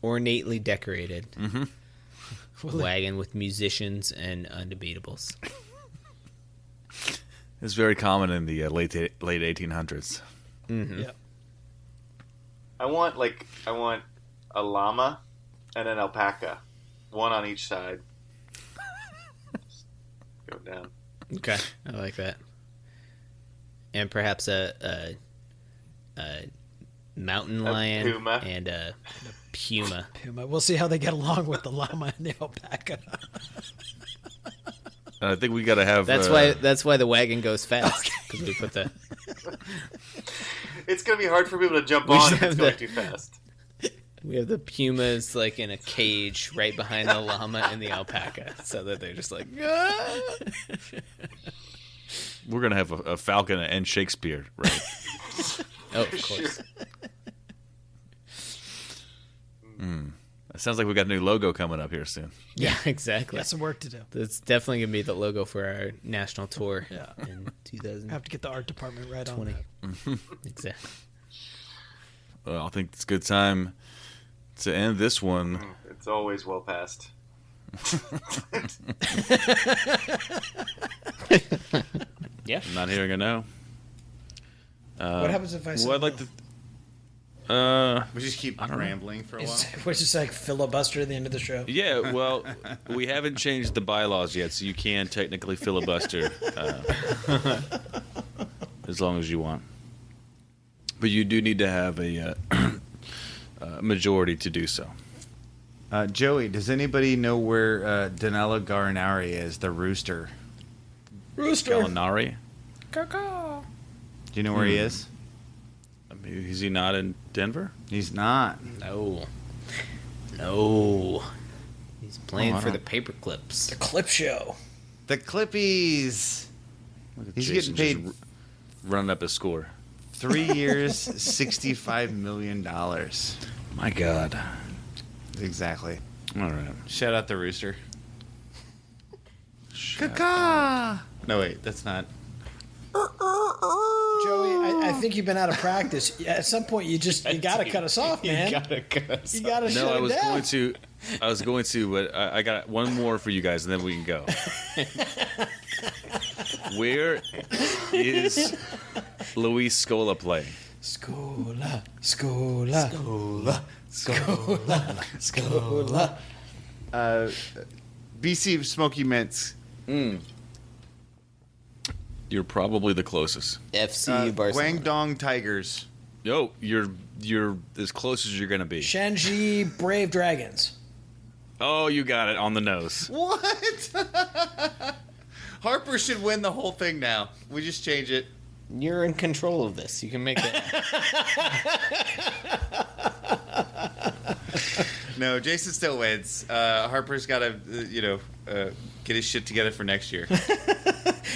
ornately decorated wagon with musicians and undebeatables. It's very common in the late 1800s. Yeah. I want a llama and an alpaca, one on each side. Go down. Okay, I like that. And perhaps a mountain lion puma. and a puma. We'll see how they get along with the llama and the alpaca. I think we got to have. That's why the wagon goes fast, because we put the. It's gonna be hard for people to jump on if it's going too fast. We have the pumas like in a cage right behind the llama and the alpaca, so that they're just like. Ah! We're gonna have a falcon and Shakespeare, right? Oh, of course. It sounds like we got a new logo coming up here soon. Yeah, exactly. Got some work to do. That's definitely gonna be the logo for our national tour. Yeah. In 2020. Have to get the art department right on that. Exactly. Well, I think it's a good time to end this one. It's always well past. Yeah. I'm not hearing a no. What happens if I say I'd like no? to. We just keep rambling for a while. We're just like filibuster at the end of the show. Yeah, well, we haven't changed the bylaws yet, so you can technically filibuster as long as you want. But you do need to have a majority to do so. Joey, does anybody know where Danilo Garnari is, the rooster? Rooster. Gallinari? Do you know where he is? I mean, is he not in Denver? He's not. No. He's playing for the Paperclips. The Clip Show. The Clippies. He's Jason getting paid just running up his score. 3 years, $65 million. My God. Exactly. All right. Shout out the rooster. Caca. No, wait, that's not. Joey, I think you've been out of practice. At some point, you gotta cut us off, man. You gotta cut us You gotta off. shut No, I it was down. going to, but I got one more for you guys, and then we can go. Where is Luis Scola playing? Scola. BC Smoky Mints. You're probably the closest. FC Barcelona. Guangdong Tigers. Yo, you're as close as you're gonna be. Shanji Brave Dragons. Oh, you got it on the nose. What? Harper should win the whole thing now. We just change it. You're in control of this. You can make it. No, Jason still wins. Harper's got to, get his shit together for next year.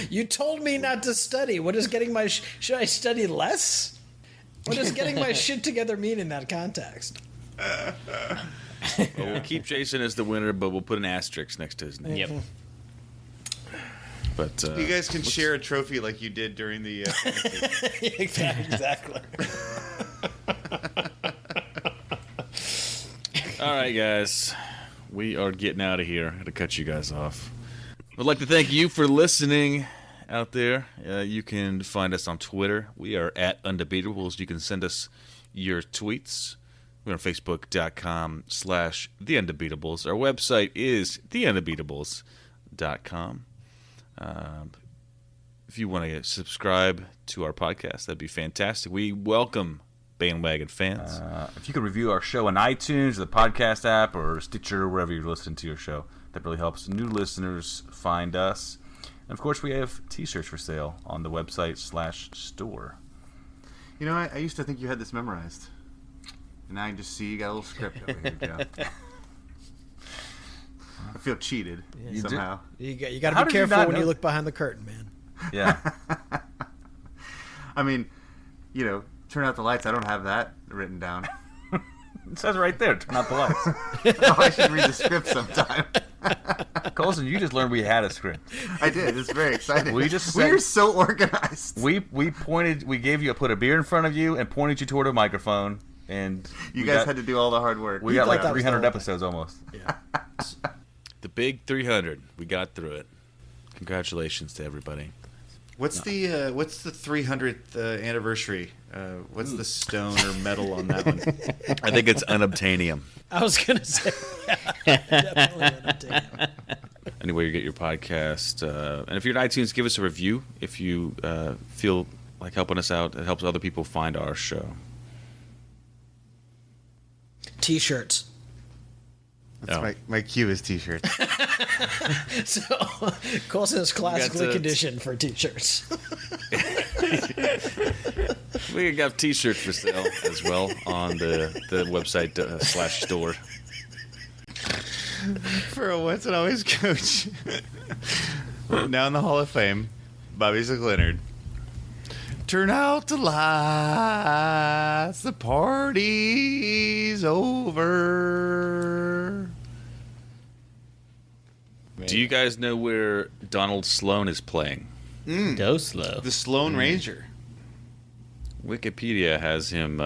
You told me not to study. What is getting my... should I study less? What does getting my shit together mean in that context? Well, we'll keep Jason as the winner, but we'll put an asterisk next to his name. Yep. But You guys can share a trophy like you did during the... Exactly. All right, guys. We are getting out of here. I'm going to cut you guys off. I'd like to thank you for listening out there. You can find us on Twitter. We are at Undebeatables. You can send us your tweets. We're on Facebook.com/TheUndebeatables. Our website is TheUndebeatables.com. If you want to subscribe to our podcast, that'd be fantastic. We welcome bandwagon fans. If you could review our show on iTunes, or the podcast app, or Stitcher, or wherever you're listening to your show, that really helps new listeners find us. And of course, we have T-shirts for sale on the website /store. You know, I used to think you had this memorized, and now I can just see you got a little script over here, Joe. I feel cheated somehow. You got to be careful when you look behind the curtain, man. Yeah. I mean, you know, turn out the lights. I don't have that written down. It says right there, turn out the lights. Oh, I should read the script sometime. Colson, you just learned we had a script. I did. It's very exciting. We're so organized. We put a beer in front of you and pointed you toward a microphone, and you guys had to do all the hard work. We got like 300 episodes almost. Yeah. The big 300. We got through it. Congratulations to everybody. What's the 300th anniversary? What's the stone or metal on that one? I think it's unobtainium. I was gonna say, definitely unobtainium. Anywhere you get your podcast, and if you're at iTunes, give us a review. If you feel like helping us out, it helps other people find our show. T-shirts. That's my cue is T-shirts. So, Colson is classically conditioned for T-shirts. We got T-shirts for sale as well on the website /store. For a once and always coach. Now in the Hall of Fame, Bobby Leonard. Turn out the lights, the party's over. Do you guys know where Donald Sloan is playing? Doslo. The Sloan Ranger. Wikipedia has him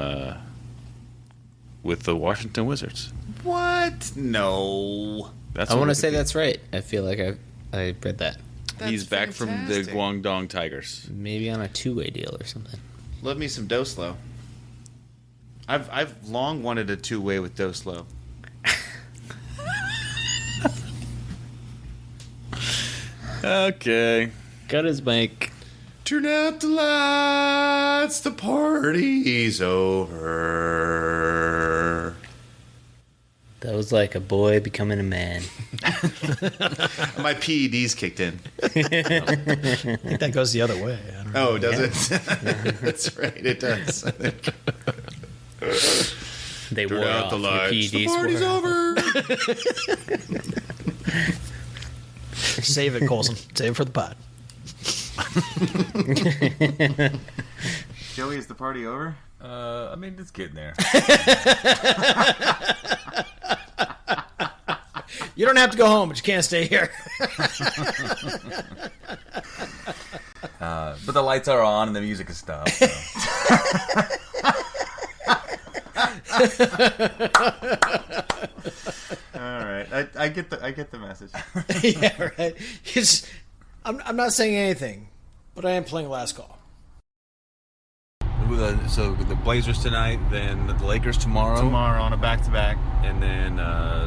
with the Washington Wizards. What? No. I want to say that's right. I feel like I read that. He's back from the Guangdong Tigers. Maybe on a two-way deal or something. Love me some Doslo. I've long wanted a two-way with Doslo. Okay. Got his mic. Turn out the lights, the party's over. That was like a boy becoming a man. My PEDs kicked in. I think that goes the other way. I don't know. Oh, does it? That's right, it does. I think. They Turn wore out off. the lights. Your PEDs The party's over. Save it, Colson. Save it for the pod. Joey, is the party over? I mean, it's getting there. You don't have to go home, but you can't stay here. But the lights are on and the music is stopped. So. All right, I get the message. Yeah, right. I'm not saying anything, but I am playing last call. So the Blazers tonight, then the Lakers tomorrow. Tomorrow on a back-to-back. And then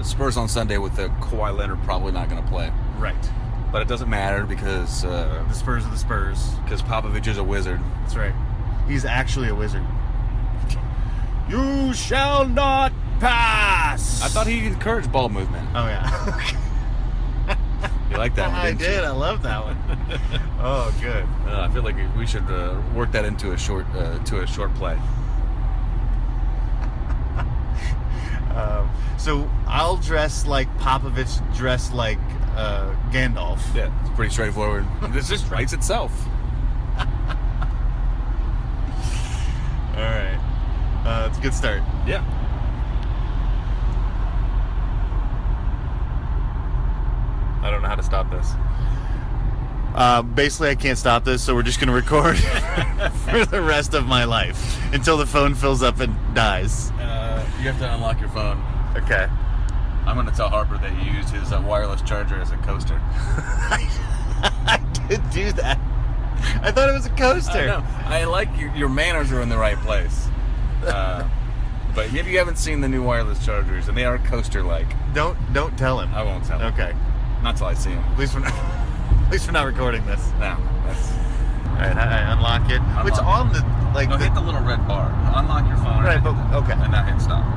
Spurs on Sunday with the Kawhi Leonard probably not going to play. Right. But it doesn't matter because... the Spurs are the Spurs. Because Popovich is a wizard. That's right. He's actually a wizard. You shall not pass! I thought he encouraged ball movement. Oh, yeah. You like that one, I didn't did. you? I love that one. Oh, good. I feel like we should work that into a short play. So I'll dress like Popovich dressed like Gandalf. Yeah, it's pretty straightforward. This just writes itself. All right. It's a good start. Yeah. I don't know how to stop this. Basically, I can't stop this, so we're just going to record for the rest of my life until the phone fills up and dies. You have to unlock your phone. Okay. I'm going to tell Harper that you used his wireless charger as a coaster. I did do that. I thought it was a coaster. I know. I like your manners are in the right place. But maybe you haven't seen the new wireless chargers, and they are coaster-like. Don't tell him. I won't tell him. Okay. Not till I see him. At least we're not recording this. No. All right, I unlock it. It's on the hit the little red bar. Unlock your phone. not Right, hit, but okay. and not hit stop.